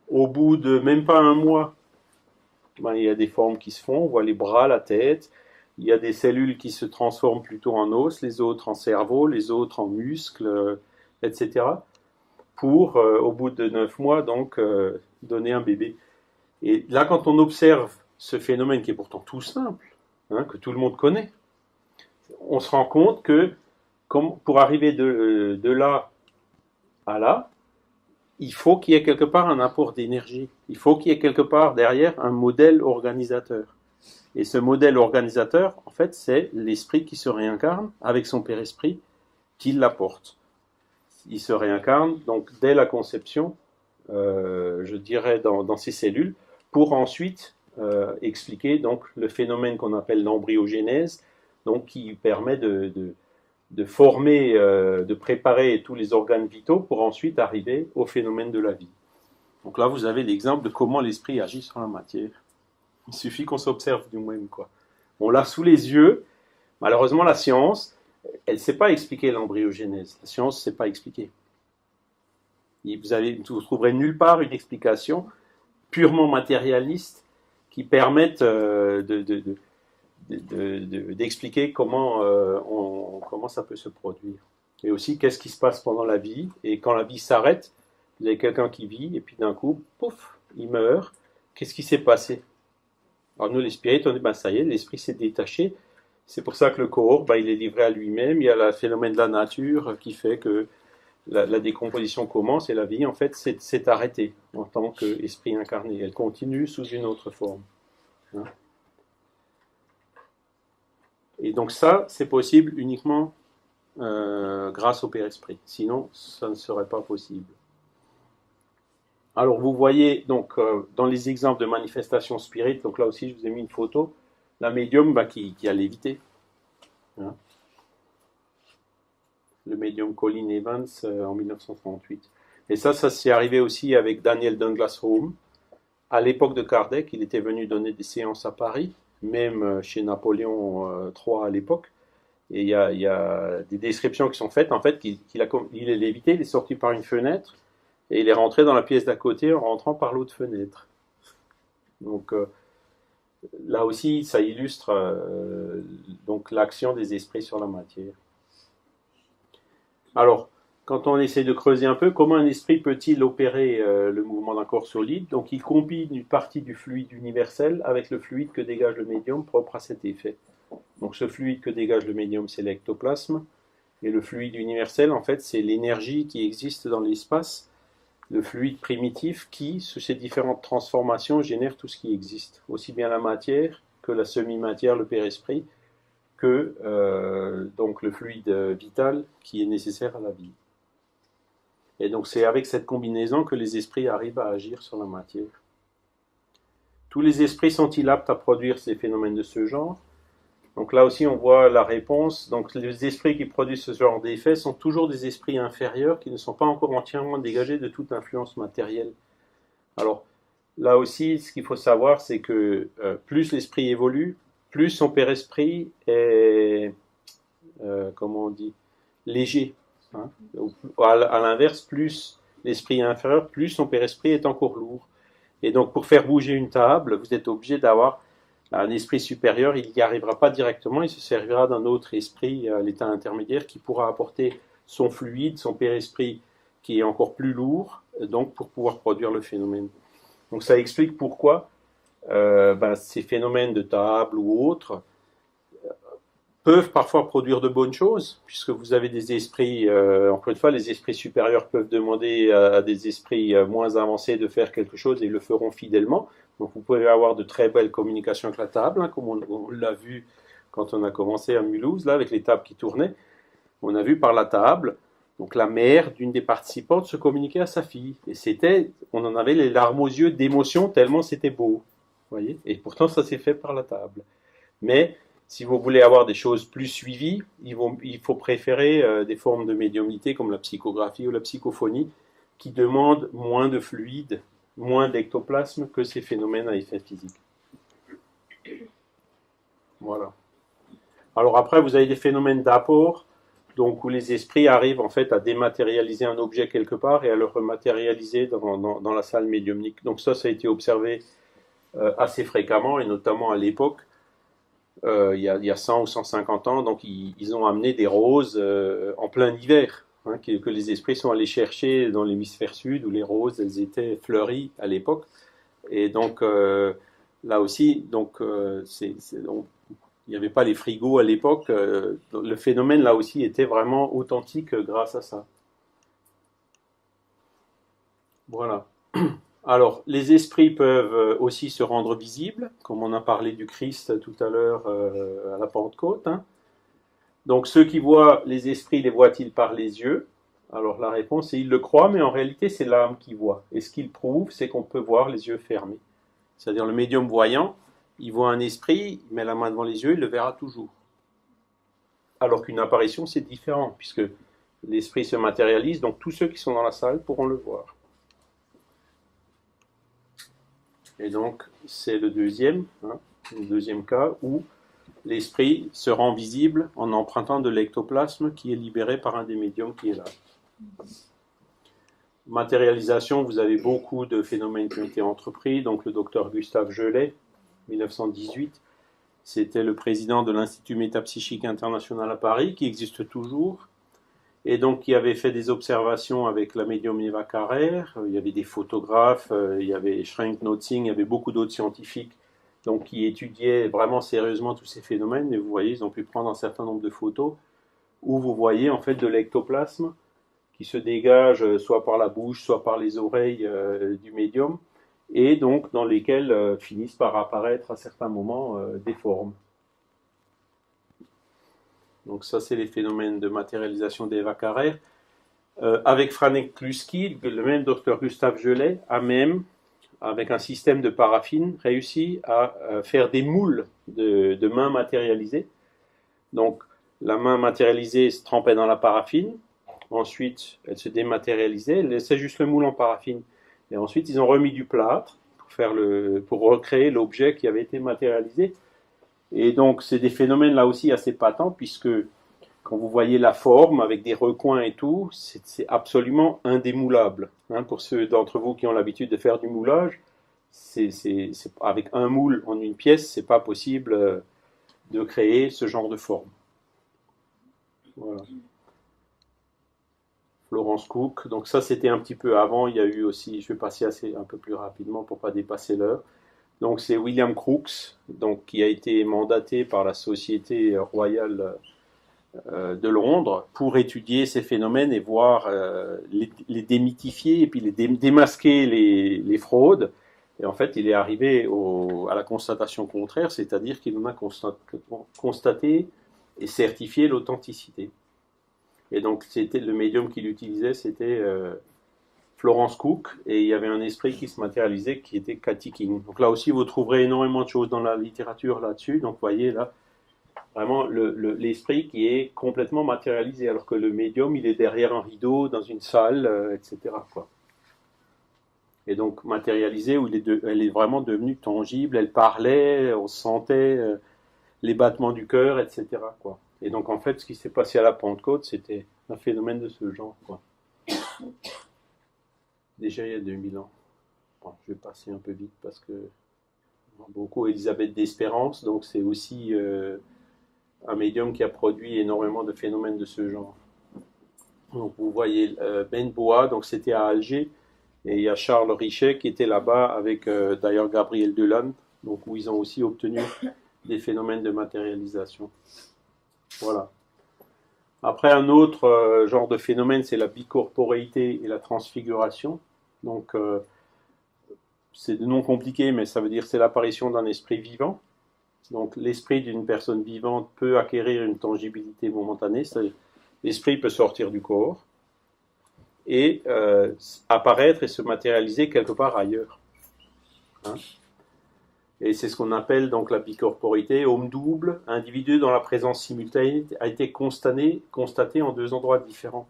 Au bout de même pas un mois, ben, il y a des formes qui se font, on voit les bras, la tête. Il y a des cellules qui se transforment plutôt en os, les autres en cerveau, les autres en muscles, etc. Pour, au bout de 9 mois, donc, donner un bébé. Et là, quand on observe ce phénomène qui est pourtant tout simple, hein, que tout le monde connaît, on se rend compte que pour arriver de là à là, il faut qu'il y ait quelque part un apport d'énergie. Il faut qu'il y ait quelque part derrière un modèle organisateur. Et ce modèle organisateur, en fait, c'est l'esprit qui se réincarne avec son père-esprit qui l'apporte. Il se réincarne donc dès la conception, je dirais, dans ces cellules, pour ensuite expliquer donc le phénomène qu'on appelle l'embryogénèse, donc qui permet de former, de préparer tous les organes vitaux pour ensuite arriver au phénomène de la vie. Donc là, vous avez l'exemple de comment l'esprit agit sur la matière. Il suffit qu'on s'observe nous-mêmes, quoi. On l'a sous les yeux. Malheureusement, la science, elle ne sait pas expliquer l'embryogénèse. La science ne sait pas expliquer. Vous trouverez nulle part une explication purement matérialiste qui permette d'expliquer comment ça peut se produire. Et aussi, qu'est-ce qui se passe pendant la vie. Et quand la vie s'arrête, vous avez quelqu'un qui vit, et puis d'un coup, pouf, il meurt. qu'est-ce qui s'est passé? Alors nous, les spirites, on dit, ben ça y est, l'esprit s'est détaché. C'est pour ça que le corps, ben, il est livré à lui-même. Il y a le phénomène de la nature qui fait que la décomposition commence et la vie, en fait, s'est arrêtée en tant qu'esprit incarné. Elle continue sous une autre forme. Hein. Et donc ça, c'est possible uniquement grâce au Père Esprit. Sinon, ça ne serait pas possible. Alors vous voyez donc dans les exemples de manifestations spirites, donc là aussi je vous ai mis une photo, la médium qui a lévité. Hein. Le médium Colin Evans en 1938. Et ça s'est arrivé aussi avec Daniel Douglas Home. À l'époque de Kardec, il était venu donner des séances à Paris, même chez Napoléon III à l'époque. Et il y a des descriptions qui sont faites, en fait, il est lévité, il est sorti par une fenêtre, et il est rentré dans la pièce d'à côté en rentrant par l'autre fenêtre. Donc là aussi, ça illustre donc l'action des esprits sur la matière. Alors, quand on essaie de creuser un peu, comment un esprit peut-il opérer le mouvement d'un corps solide? Donc il combine une partie du fluide universel avec le fluide que dégage le médium propre à cet effet. Donc ce fluide que dégage le médium, c'est l'ectoplasme. Et le fluide universel, en fait, c'est l'énergie qui existe dans l'espace, le fluide primitif qui, sous ses différentes transformations, génère tout ce qui existe. Aussi bien la matière que la semi-matière, le père-esprit, que donc le fluide vital qui est nécessaire à la vie. Et donc c'est avec cette combinaison que les esprits arrivent à agir sur la matière. Tous les esprits sont-ils aptes à produire ces phénomènes de ce genre? Donc là aussi on voit la réponse. Donc les esprits qui produisent ce genre d'effets sont toujours des esprits inférieurs qui ne sont pas encore entièrement dégagés de toute influence matérielle. Alors là aussi ce qu'il faut savoir c'est que plus l'esprit évolue, plus son père-esprit est, comment on dit, léger. Hein. À l'inverse, plus l'esprit est inférieur, plus son père-esprit est encore lourd. Et donc pour faire bouger une table, vous êtes obligé d'avoir un esprit supérieur, il n'y arrivera pas directement, il se servira d'un autre esprit, l'état intermédiaire, qui pourra apporter son fluide, son père-esprit qui est encore plus lourd, donc pour pouvoir produire le phénomène. Donc ça explique pourquoi ces phénomènes de table ou autres peuvent parfois produire de bonnes choses, puisque vous avez des esprits, encore une fois, les esprits supérieurs peuvent demander à des esprits moins avancés de faire quelque chose et ils le feront fidèlement. Donc vous pouvez avoir de très belles communications avec la table, hein, comme on l'a vu quand on a commencé à Mulhouse, là, avec les tables qui tournaient. On a vu par la table, donc la mère d'une des participantes se communiquer à sa fille. Et on en avait les larmes aux yeux d'émotion tellement c'était beau. Voyez, et pourtant ça s'est fait par la table. Mais si vous voulez avoir des choses plus suivies, il faut préférer des formes de médiumnité comme la psychographie ou la psychophonie qui demandent moins de fluide, moins d'ectoplasme que ces phénomènes à effet physique. Voilà. Alors après, vous avez des phénomènes d'apport, donc où les esprits arrivent en fait à dématérialiser un objet quelque part et à le rematérialiser dans la salle médiumnique. Donc ça a été observé assez fréquemment et notamment à l'époque. Il y a 100 ou 150 ans, donc ils ont amené des roses en plein hiver, hein, que les esprits sont allés chercher dans l'hémisphère sud, où les roses, elles étaient fleuries à l'époque. Et donc, là aussi, donc, il n'y avait pas les frigos à l'époque. Le phénomène, là aussi, était vraiment authentique grâce à ça. Voilà. Alors, les esprits peuvent aussi se rendre visibles, comme on a parlé du Christ tout à l'heure à la Pentecôte. Hein. Donc, ceux qui voient les esprits, les voient-ils par les yeux? Alors, la réponse est ils le croient, mais en réalité, c'est l'âme qui voit. Et ce qu'il prouve, c'est qu'on peut voir les yeux fermés. C'est-à-dire, le médium voyant, il voit un esprit, il met la main devant les yeux, il le verra toujours. Alors qu'une apparition, c'est différent, puisque l'esprit se matérialise, donc tous ceux qui sont dans la salle pourront le voir. Et donc, c'est le deuxième cas où l'esprit se rend visible en empruntant de l'ectoplasme qui est libéré par un des médiums qui est là. Matérialisation, vous avez beaucoup de phénomènes qui ont été entrepris. Donc, le docteur Gustave Gelet, 1918, c'était le président de l'Institut métapsychique international à Paris, qui existe toujours. Et donc, il avait fait des observations avec la médium Eva Carrère, il y avait des photographes, il y avait Schrenk Notzing, il y avait beaucoup d'autres scientifiques donc, qui étudiaient vraiment sérieusement tous ces phénomènes. Et vous voyez, ils ont pu prendre un certain nombre de photos où vous voyez en fait de l'ectoplasme qui se dégage soit par la bouche, soit par les oreilles du médium, et donc dans lesquelles finissent par apparaître à certains moments des formes. Donc ça, c'est les phénomènes de matérialisation d'Eva Carrère. Avec Franek Kluski, le même docteur Gustave Gelet a même, avec un système de paraffine, réussi à faire des moules de mains matérialisées. Donc la main matérialisée se trempait dans la paraffine, ensuite elle se dématérialisait, elle laissait juste le moule en paraffine. Et ensuite ils ont remis du plâtre pour recréer l'objet qui avait été matérialisé. Et donc, c'est des phénomènes là aussi assez patents, puisque quand vous voyez la forme avec des recoins et tout, c'est absolument indémoulable. Hein, pour ceux d'entre vous qui ont l'habitude de faire du moulage, avec un moule en une pièce, c'est pas possible de créer ce genre de forme. Voilà. Florence Cook. Donc ça, c'était un petit peu avant. Il y a eu aussi, je vais passer un peu plus rapidement pour pas dépasser l'heure. Donc c'est William Crookes, donc, qui a été mandaté par la Société royale de Londres pour étudier ces phénomènes et voir les démythifier et puis démasquer les fraudes. Et en fait, il est arrivé à la constatation contraire, c'est-à-dire qu'il en a constaté et certifié l'authenticité. Et donc, c'était le médium qu'il utilisait, c'était Florence Cook, et il y avait un esprit qui se matérialisait qui était Cathy King. Donc là aussi, vous trouverez énormément de choses dans la littérature là-dessus. Donc vous voyez là, vraiment l'esprit qui est complètement matérialisé, alors que le médium, il est derrière un rideau, dans une salle, etc. quoi. Et donc matérialisé, où elle est vraiment devenue tangible, elle parlait, on sentait les battements du cœur, etc. quoi. Et donc en fait, ce qui s'est passé à la Pentecôte, c'était un phénomène de ce genre, quoi. Déjà il y a 2000 ans. Bon, je vais passer un peu vite parce que beaucoup Elisabeth d'Espérance, donc c'est aussi un médium qui a produit énormément de phénomènes de ce genre. Donc vous voyez Ben Boa, donc c'était à Alger, et il y a Charles Richet qui était là-bas avec d'ailleurs Gabriel Delanne, donc où ils ont aussi obtenu des phénomènes de matérialisation. Voilà. Après, un autre genre de phénomène, c'est la bicorporéité et la transfiguration. Donc, c'est de nom compliqué, mais ça veut dire c'est l'apparition d'un esprit vivant. Donc, l'esprit d'une personne vivante peut acquérir une tangibilité momentanée, c'est-à-dire l'esprit peut sortir du corps et apparaître et se matérialiser quelque part ailleurs. Hein. Et c'est ce qu'on appelle donc la bicorporité, homme double, individu dont la présence simultanée a été constatée en deux endroits différents.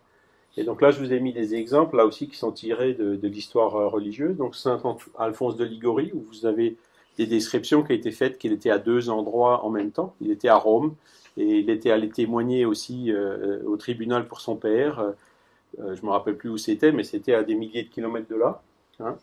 Et donc là, je vous ai mis des exemples, là aussi, qui sont tirés de l'histoire religieuse. Donc Saint Alphonse de Liguori, où vous avez des descriptions qui ont été faites qu'il était à deux endroits en même temps. Il était à Rome, et il était allé témoigner aussi au tribunal pour son père. Je ne me rappelle plus où c'était, mais c'était à des milliers de kilomètres de là. Hein.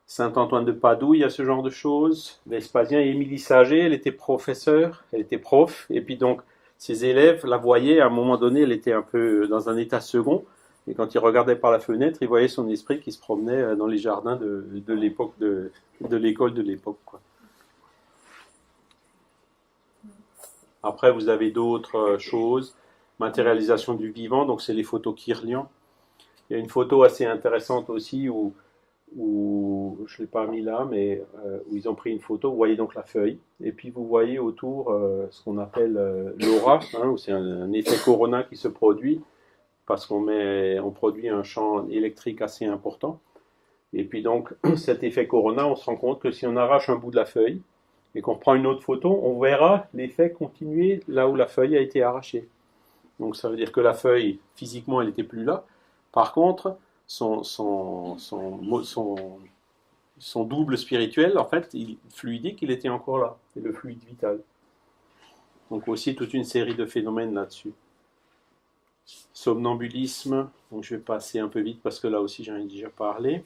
Saint-Antoine de Padoue, il y a ce genre de choses. Vespasien et Émilie Saget, elle était professeure, elle était prof, et puis donc ses élèves la voyaient, à un moment donné, elle était un peu dans un état second, et quand ils regardaient par la fenêtre, ils voyaient son esprit qui se promenait dans les jardins de l'époque, de l'école de l'époque. Quoi. Après, vous avez d'autres choses, matérialisation du vivant, donc c'est les photos Kirlian. Il y a une photo assez intéressante aussi où je ne l'ai pas mis là, mais où ils ont pris une photo, vous voyez donc la feuille, et puis vous voyez autour ce qu'on appelle l'aura, hein, où c'est un effet corona qui se produit, parce on produit un champ électrique assez important, et puis donc cet effet corona, on se rend compte que si on arrache un bout de la feuille, et qu'on prend une autre photo, on verra l'effet continuer là où la feuille a été arrachée. Donc ça veut dire que la feuille, physiquement, elle n'était plus là, par contre, son double spirituel, en fait, fluidique, il était encore là. C'est le fluide vital. Donc aussi toute une série de phénomènes là-dessus. Somnambulisme, donc je vais passer un peu vite parce que là aussi j'en ai déjà parlé.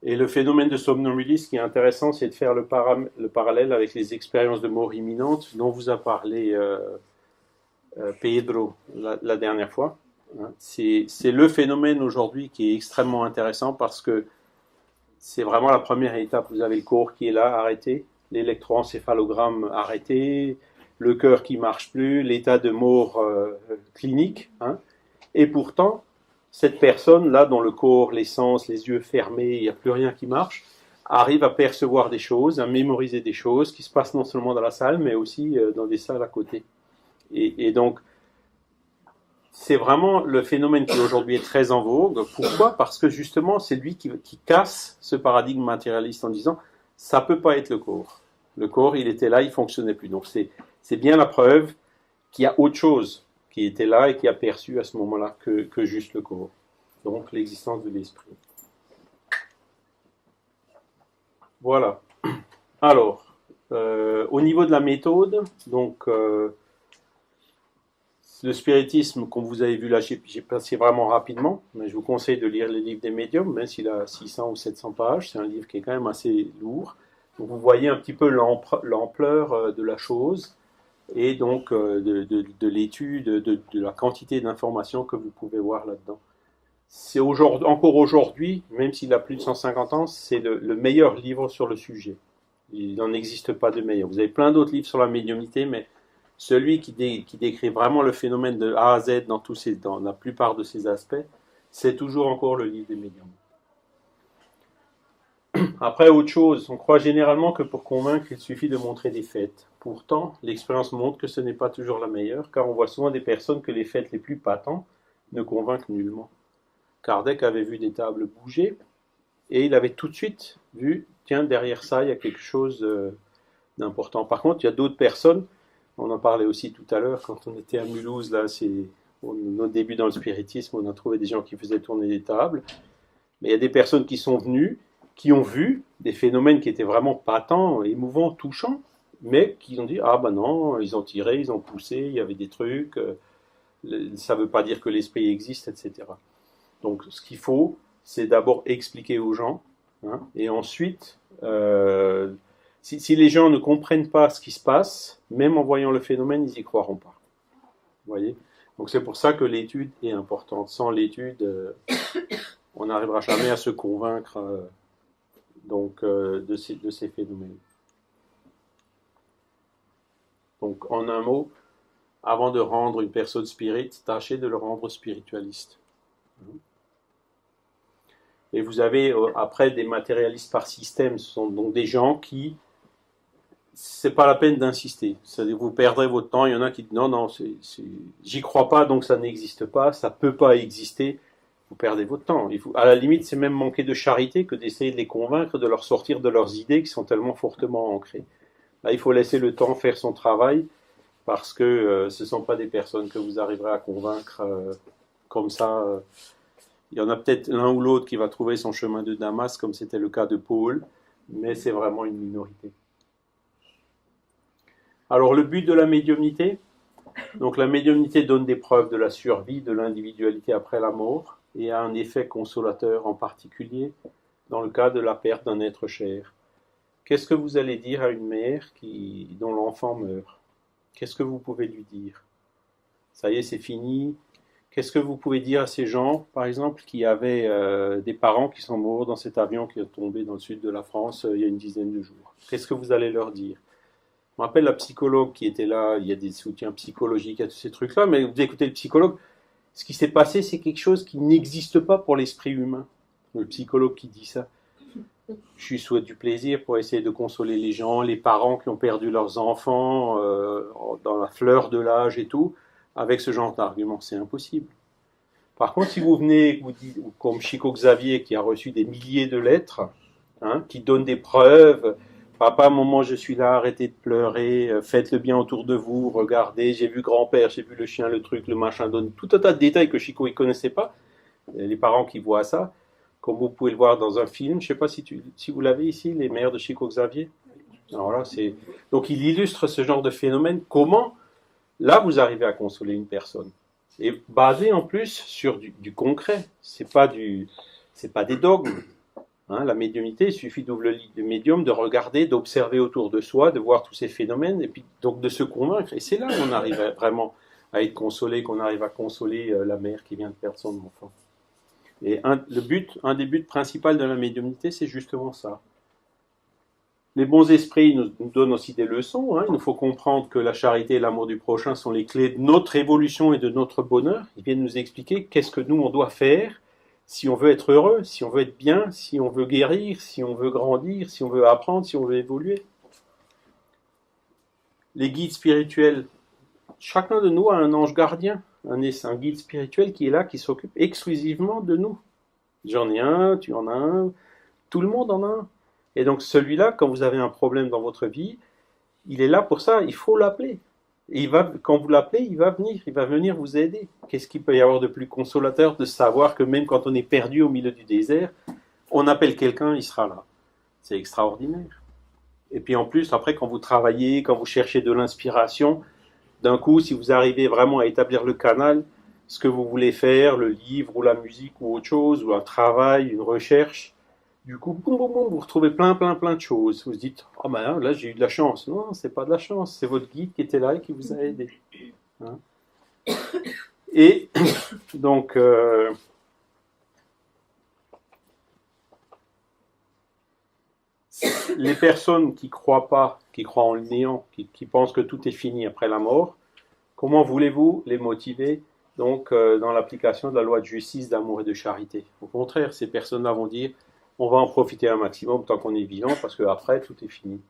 Et le phénomène de somnambulisme qui est intéressant, c'est de faire le parallèle avec les expériences de mort imminente dont vous a parlé Pedro la dernière fois. Hein. C'est le phénomène aujourd'hui qui est extrêmement intéressant parce que c'est vraiment la première étape. Vous avez le corps qui est là, arrêté, l'électroencéphalogramme arrêté, le cœur qui marche plus, l'état de mort clinique. Hein. Et pourtant, cette personne-là, dont le corps, les sens, les yeux fermés, il n'y a plus rien qui marche, arrive à percevoir des choses, à mémoriser des choses qui se passent non seulement dans la salle, mais aussi dans des salles à côté. Et donc, c'est vraiment le phénomène qui aujourd'hui est très en vogue. Pourquoi? Parce que justement, c'est lui qui casse ce paradigme matérialiste en disant ça peut pas être le corps. Le corps, il était là, il fonctionnait plus. Donc c'est bien la preuve qu'il y a autre chose qui était là et qui a perçu à ce moment-là que juste le corps. Donc l'existence de l'esprit. Voilà. Alors, au niveau de la méthode, donc le spiritisme, comme vous avez vu là, j'ai passé vraiment rapidement, mais je vous conseille de lire les livres des médiums, même s'il a 600 ou 700 pages. C'est un livre qui est quand même assez lourd. Donc vous voyez un petit peu l'ampleur de la chose et donc de l'étude, de la quantité d'informations que vous pouvez voir là-dedans. C'est encore aujourd'hui, même s'il a plus de 150 ans, c'est le meilleur livre sur le sujet. Il n'en existe pas de meilleur. Vous avez plein d'autres livres sur la médiumnité, mais celui qui décrit vraiment le phénomène de A à Z dans la plupart de ses aspects, c'est toujours encore le livre des médiums. Après, autre chose, on croit généralement que pour convaincre, il suffit de montrer des faits. Pourtant, l'expérience montre que ce n'est pas toujours la meilleure, car on voit souvent des personnes que les faits les plus patents ne convainquent nullement. Kardec avait vu des tables bouger, et il avait tout de suite vu, tiens, derrière ça, il y a quelque chose d'important. Par contre, il y a d'autres personnes, on en parlait aussi tout à l'heure, quand on était à Mulhouse, là, c'est nos débuts dans le spiritisme, on a trouvé des gens qui faisaient tourner des tables, mais il y a des personnes qui sont venues, qui ont vu des phénomènes qui étaient vraiment patents, émouvants, touchants, mais qui ont dit, ah ben non, ils ont tiré, ils ont poussé, il y avait des trucs, ça ne veut pas dire que l'esprit existe, etc. Donc ce qu'il faut, c'est d'abord expliquer aux gens, hein, et ensuite, si les gens ne comprennent pas ce qui se passe, même en voyant le phénomène, ils n'y croiront pas. Vous voyez? Donc c'est pour ça que l'étude est importante. Sans l'étude, on n'arrivera jamais à se convaincre de ces phénomènes. Donc en un mot, avant de rendre une personne spirite, tâchez de le rendre spiritualiste. Et vous avez après des matérialistes par système, ce sont donc des gens qui, c'est pas la peine d'insister, vous perdrez votre temps. Il y en a qui disent non, j'y crois pas, donc ça n'existe pas, ça peut pas exister. Vous perdez votre temps. À la limite, c'est même manquer de charité que d'essayer de les convaincre, de leur sortir de leurs idées qui sont tellement fortement ancrées. Là, il faut laisser le temps faire son travail, parce que ce ne sont pas des personnes que vous arriverez à convaincre comme ça. Il y en a peut-être l'un ou l'autre qui va trouver son chemin de Damas, comme c'était le cas de Paul, mais c'est vraiment une minorité. Alors, le but de la médiumnité, donc la médiumnité donne des preuves de la survie de l'individualité après la mort et a un effet consolateur, en particulier dans le cas de la perte d'un être cher. Qu'est-ce que vous allez dire à une mère dont l'enfant meurt? Qu'est-ce que vous pouvez lui dire? Ça y est, c'est fini. Qu'est-ce que vous pouvez dire à ces gens, par exemple, qui avaient des parents qui sont morts dans cet avion qui est tombé dans le sud de la France il y a une dizaine de jours? Qu'est-ce que vous allez leur dire? Je me rappelle la psychologue qui était là, il y a des soutiens psychologiques à tous ces trucs-là, mais vous écoutez le psychologue, ce qui s'est passé, c'est quelque chose qui n'existe pas pour l'esprit humain. Le psychologue qui dit ça. Je lui souhaite du plaisir pour essayer de consoler les gens, les parents qui ont perdu leurs enfants dans la fleur de l'âge et tout, avec ce genre d'argument, c'est impossible. Par contre, si vous venez, vous dites, comme Chico Xavier qui a reçu des milliers de lettres, hein, qui donnent des preuves, papa, maman, je suis là, arrêtez de pleurer, faites le bien autour de vous, regardez, j'ai vu grand-père, j'ai vu le chien, le truc, le machin, donne tout un tas de détails que Chico ne connaissait pas. Les parents qui voient ça, comme vous pouvez le voir dans un film, je ne sais pas si vous l'avez ici, Les mères de Chico Xavier. Alors là, donc il illustre ce genre de phénomène. Comment, là, vous arrivez à consoler une personne. Et basé en plus sur du concret. C'est pas des dogmes. Hein, la médiumnité, il suffit d'ouvrir le livre du médium, de regarder, d'observer autour de soi, de voir tous ces phénomènes, et puis donc de se convaincre. Et c'est là où on arrive vraiment à être consolé, qu'on arrive à consoler la mère qui vient de perdre son enfant. Et un des buts principaux de la médiumnité, c'est justement ça. Les bons esprits nous donnent aussi des leçons. Il nous faut comprendre que la charité et l'amour du prochain sont les clés de notre évolution et de notre bonheur. Ils viennent nous expliquer qu'est-ce que nous, on doit faire si on veut être heureux, si on veut être bien, si on veut guérir, si on veut grandir, si on veut apprendre, si on veut évoluer. Les guides spirituels, chacun de nous a un ange gardien, un guide spirituel qui est là, qui s'occupe exclusivement de nous. J'en ai un, tu en as un, tout le monde en a un. Et donc celui-là, quand vous avez un problème dans votre vie, il est là pour ça, il faut l'appeler. Et quand vous l'appelez, il va venir vous aider. Qu'est-ce qu'il peut y avoir de plus consolateur de savoir que même quand on est perdu au milieu du désert, on appelle quelqu'un, il sera là. C'est extraordinaire. Et puis en plus, après, quand vous travaillez, quand vous cherchez de l'inspiration, d'un coup, si vous arrivez vraiment à établir le canal, ce que vous voulez faire, le livre ou la musique ou autre chose, ou un travail, une recherche, du coup, boum, boum, boum, vous retrouvez plein de choses. Vous vous dites, oh ben là, j'ai eu de la chance. Non, c'est pas de la chance, c'est votre guide qui était là et qui vous a aidé. Hein? Et donc, les personnes qui croient pas, qui croient en le néant, qui pensent que tout est fini après la mort, comment voulez-vous les motiver donc dans l'application de la loi de justice, d'amour et de charité? Au contraire, ces personnes-là vont dire, on va en profiter un maximum tant qu'on est vivant, parce qu'après, tout est fini.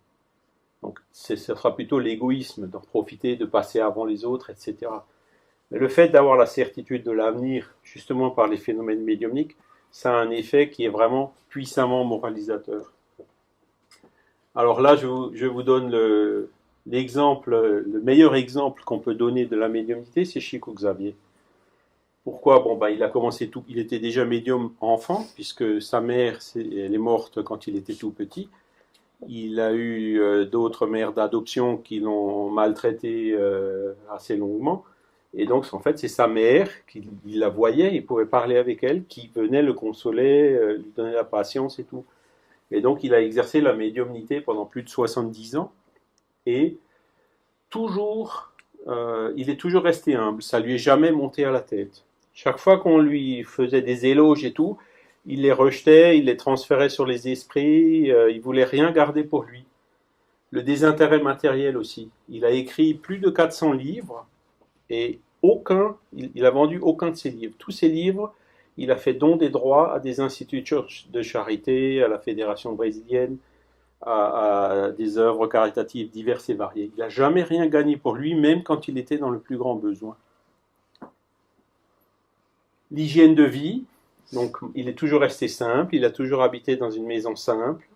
Donc, ce sera plutôt l'égoïsme d'en profiter, de passer avant les autres, etc. Mais le fait d'avoir la certitude de l'avenir, justement par les phénomènes médiumniques, ça a un effet qui est vraiment puissamment moralisateur. Alors là, je vous donne le meilleur exemple qu'on peut donner de la médiumnité, c'est Chico Xavier. Pourquoi? Bon, il a commencé il était déjà médium enfant, puisque sa mère, elle est morte quand il était tout petit. Il a eu d'autres mères d'adoption qui l'ont maltraité assez longuement. Et donc, en fait, c'est sa mère, il la voyait, il pouvait parler avec elle, qui venait le consoler, lui donner la patience et tout. Et donc, il a exercé la médiumnité pendant plus de 70 ans. Et toujours, il est toujours resté humble. Ça lui est jamais monté à la tête. Chaque fois qu'on lui faisait des éloges et tout, il les rejetait, il les transférait sur les esprits, il voulait rien garder pour lui. Le désintérêt matériel aussi. Il a écrit plus de 400 livres et il a vendu aucun de ses livres. Tous ses livres, il a fait don des droits à des instituts de charité, à la Fédération brésilienne, à des œuvres caritatives diverses et variées. Il n'a jamais rien gagné pour lui, même quand il était dans le plus grand besoin. L'hygiène de vie, donc il est toujours resté simple, il a toujours habité dans une maison simple,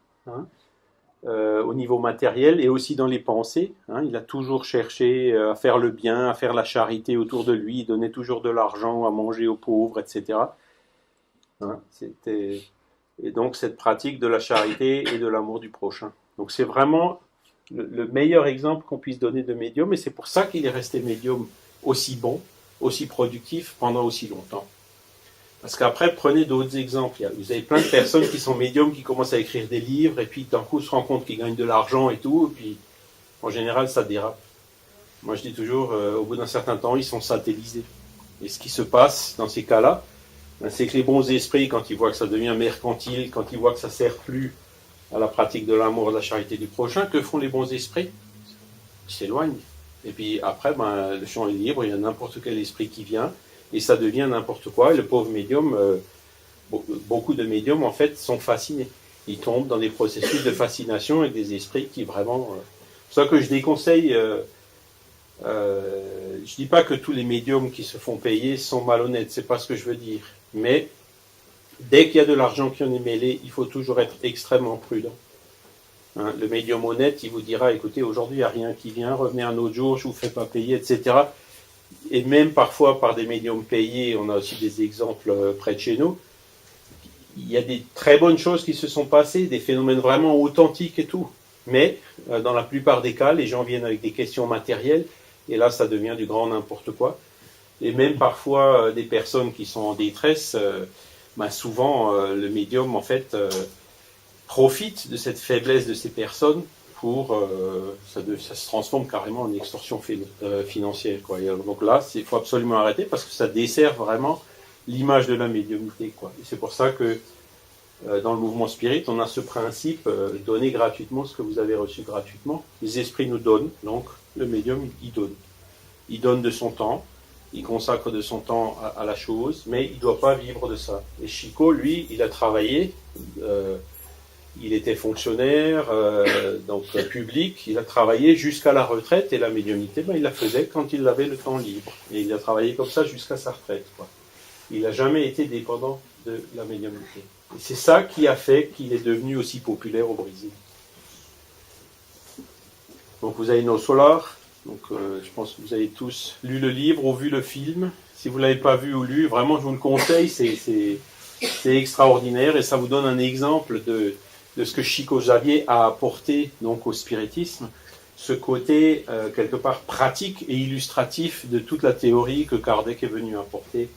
au niveau matériel et aussi dans les pensées. Il a toujours cherché à faire le bien, à faire la charité autour de lui, il donnait toujours de l'argent à manger aux pauvres, etc. Et donc cette pratique de la charité et de l'amour du prochain. Donc c'est vraiment le meilleur exemple qu'on puisse donner de médium, et c'est pour ça qu'il est resté médium aussi bon, aussi productif pendant aussi longtemps. Parce qu'après, prenez d'autres exemples. Vous avez plein de personnes qui sont médiums, qui commencent à écrire des livres, et puis d'un coup se rendent compte qu'ils gagnent de l'argent et tout, et puis en général ça dérape. Moi je dis toujours, au bout d'un certain temps, ils sont satellisés. Et ce qui se passe dans ces cas-là, c'est que les bons esprits, quand ils voient que ça devient mercantile, quand ils voient que ça ne sert plus à la pratique de l'amour et de la charité du prochain, que font les bons esprits? Ils s'éloignent. Et puis après, le champ est libre, il y a n'importe quel esprit qui vient, et ça devient n'importe quoi. Et le pauvre médium, beaucoup de médiums, en fait, sont fascinés. Ils tombent dans des processus de fascination avec des esprits qui vraiment... C'est pour ça que je déconseille... je dis pas que tous les médiums qui se font payer sont malhonnêtes, c'est pas ce que je veux dire. Mais dès qu'il y a de l'argent qui en est mêlé, il faut toujours être extrêmement prudent. Le médium honnête, il vous dira, écoutez, aujourd'hui il n'y a rien qui vient, revenez un autre jour, je ne vous fais pas payer, etc. Et même parfois par des médiums payés, on a aussi des exemples près de chez nous, il y a des très bonnes choses qui se sont passées, des phénomènes vraiment authentiques et tout. Mais dans la plupart des cas, les gens viennent avec des questions matérielles, et là ça devient du grand n'importe quoi. Et même parfois des personnes qui sont en détresse, souvent le médium en fait profite de cette faiblesse de ces personnes ça se transforme carrément en extorsion financière, quoi. Et donc là, il faut absolument arrêter parce que ça dessert vraiment l'image de la médiumnité, quoi. Et c'est pour ça que dans le mouvement spirit, on a ce principe donner gratuitement ce que vous avez reçu gratuitement. Les esprits nous donnent, donc le médium, il donne. Il donne de son temps, il consacre de son temps à la chose, mais il ne doit pas vivre de ça. Et Chico, lui, il a travaillé, il était fonctionnaire, donc public, il a travaillé jusqu'à la retraite, et la médiumnité, il la faisait quand il avait le temps libre. Et il a travaillé comme ça jusqu'à sa retraite, quoi. Il n'a jamais été dépendant de la médiumnité. Et c'est ça qui a fait qu'il est devenu aussi populaire au Brésil. Donc vous avez No Solar. Donc je pense que vous avez tous lu le livre ou vu le film. Si vous ne l'avez pas vu ou lu, vraiment je vous le conseille, c'est extraordinaire et ça vous donne un exemple de ce que Chico Xavier a apporté donc, au spiritisme, ce côté quelque part pratique et illustratif de toute la théorie que Kardec est venu apporter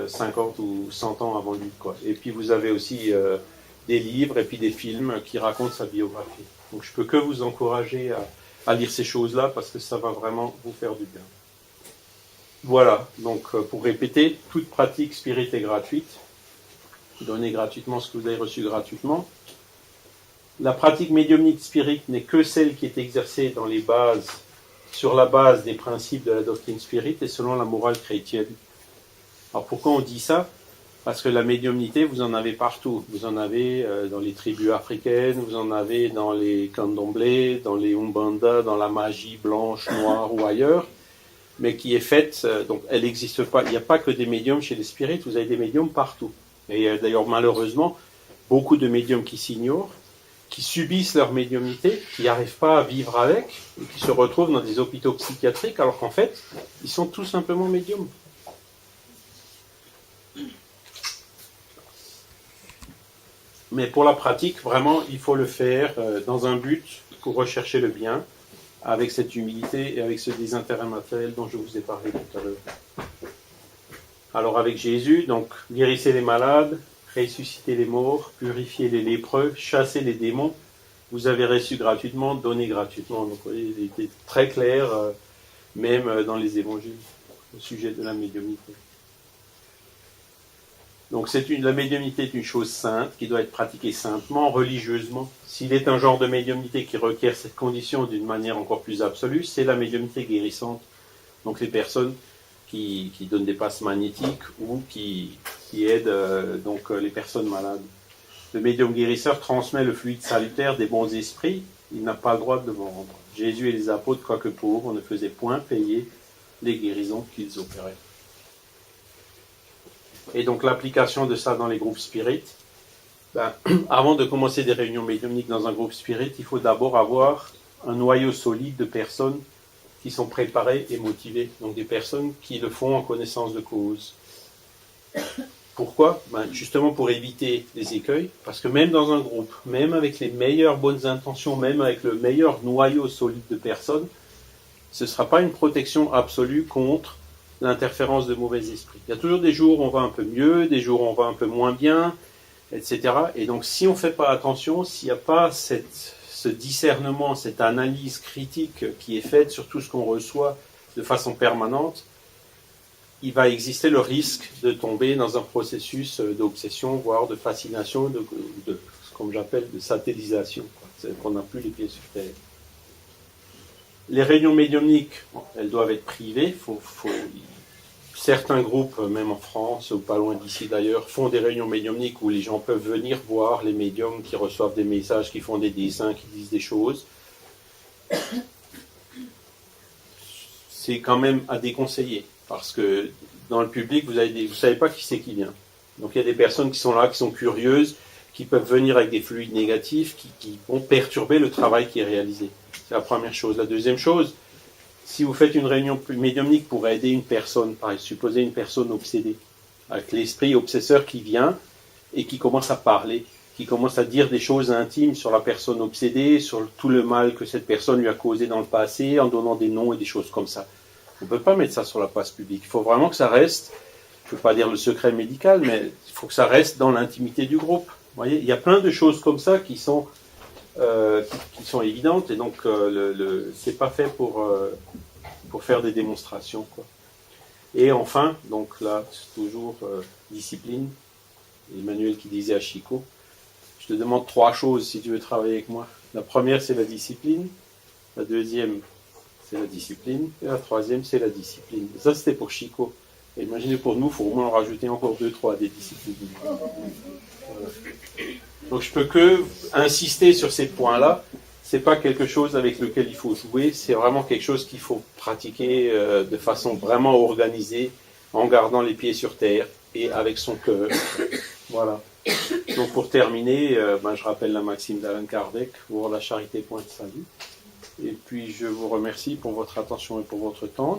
50 ou 100 ans avant lui, quoi. Et puis vous avez aussi des livres et puis des films qui racontent sa biographie. Donc je peux que vous encourager à lire ces choses-là parce que ça va vraiment vous faire du bien. Voilà, donc pour répéter, toute pratique spirit est gratuite. Donnez gratuitement ce que vous avez reçu gratuitement. La pratique médiumnique spirit n'est que celle qui est exercée dans les bases, sur la base des principes de la doctrine spirit et selon la morale chrétienne. Alors pourquoi on dit ça? Parce que la médiumnité, vous en avez partout. Vous en avez dans les tribus africaines, vous en avez dans les candomblés, dans les umbanda, dans la magie blanche, noire ou ailleurs, mais qui est faite, donc elle n'existe pas. Il n'y a pas que des médiums chez les spirites, vous avez des médiums partout. Et d'ailleurs, malheureusement, beaucoup de médiums qui s'ignorent, qui subissent leur médiumnité, qui n'arrivent pas à vivre avec, et qui se retrouvent dans des hôpitaux psychiatriques, alors qu'en fait, ils sont tout simplement médiums. Mais pour la pratique, vraiment, il faut le faire dans un but pour rechercher le bien, avec cette humilité et avec ce désintérêt matériel dont je vous ai parlé tout à l'heure. Alors avec Jésus, donc guérissez les malades, ressuscitez les morts, purifiez les lépreux, chassez les démons, vous avez reçu gratuitement, donnez gratuitement. Donc vous voyez, il était très clair, même dans les évangiles, au sujet de la médiumnité. Donc la médiumnité est une chose sainte qui doit être pratiquée saintement, religieusement. S'il est un genre de médiumnité qui requiert cette condition d'une manière encore plus absolue, c'est la médiumnité guérissante. Donc les personnes qui donnent des passes magnétiques ou qui aident donc les personnes malades. Le médium guérisseur transmet le fluide salutaire des bons esprits, il n'a pas le droit de le vendre. Jésus et les apôtres, quoique pauvres, ne faisaient point payer les guérisons qu'ils opéraient. Et donc l'application de ça dans les groupes spirites, avant de commencer des réunions médiumniques dans un groupe spirit, il faut d'abord avoir un noyau solide de personnes qui sont préparées et motivées. Donc des personnes qui le font en connaissance de cause. Pourquoi? Justement pour éviter les écueils, parce que même dans un groupe, même avec les meilleures bonnes intentions, même avec le meilleur noyau solide de personnes, ce ne sera pas une protection absolue contre l'interférence de mauvais esprits. Il y a toujours des jours où on va un peu mieux, des jours où on va un peu moins bien, etc. Et donc si on ne fait pas attention, s'il n'y a pas ce discernement, cette analyse critique qui est faite sur tout ce qu'on reçoit de façon permanente, il va exister le risque de tomber dans un processus d'obsession, voire de fascination, de comme j'appelle, de satellisation, quoi. Qu'on n'a plus les pieds sur terre. Les réunions médiumniques, elles doivent être privées. Certains groupes, même en France ou pas loin d'ici d'ailleurs, font des réunions médiumniques où les gens peuvent venir voir les médiums qui reçoivent des messages, qui font des dessins, qui disent des choses. C'est quand même à déconseiller parce que dans le public, vous ne savez pas qui c'est qui vient. Donc il y a des personnes qui sont là, qui sont curieuses, qui peuvent venir avec des fluides négatifs, qui vont perturber le travail qui est réalisé. C'est la première chose. La deuxième chose, si vous faites une réunion médiumnique pour aider une personne, par exemple, supposez une personne obsédée, avec l'esprit obsesseur qui vient et qui commence à parler, qui commence à dire des choses intimes sur la personne obsédée, sur tout le mal que cette personne lui a causé dans le passé, en donnant des noms et des choses comme ça. On ne peut pas mettre ça sur la place publique. Il faut vraiment que ça reste, je ne veux pas dire le secret médical, mais il faut que ça reste dans l'intimité du groupe. Vous voyez, il y a plein de choses comme ça qui sont qui sont évidentes, et donc c'est pas fait pour faire des démonstrations, quoi. Et enfin, donc là, toujours discipline. Emmanuel qui disait à Chico, je te demande 3 choses si tu veux travailler avec moi. La première, c'est la discipline. La deuxième, c'est la discipline. Et la troisième, c'est la discipline. Et ça, c'était pour Chico. Et imaginez pour nous, il faut au moins en rajouter encore 2, 3 des disciplines. Voilà. Donc je peux que insister sur ces points-là. C'est pas quelque chose avec lequel il faut jouer. C'est vraiment quelque chose qu'il faut pratiquer de façon vraiment organisée, en gardant les pieds sur terre et avec son cœur. Voilà. Donc pour terminer, je rappelle la maxime d'Alan Kardec, voir la charité point de salut. Et puis je vous remercie pour votre attention et pour votre temps.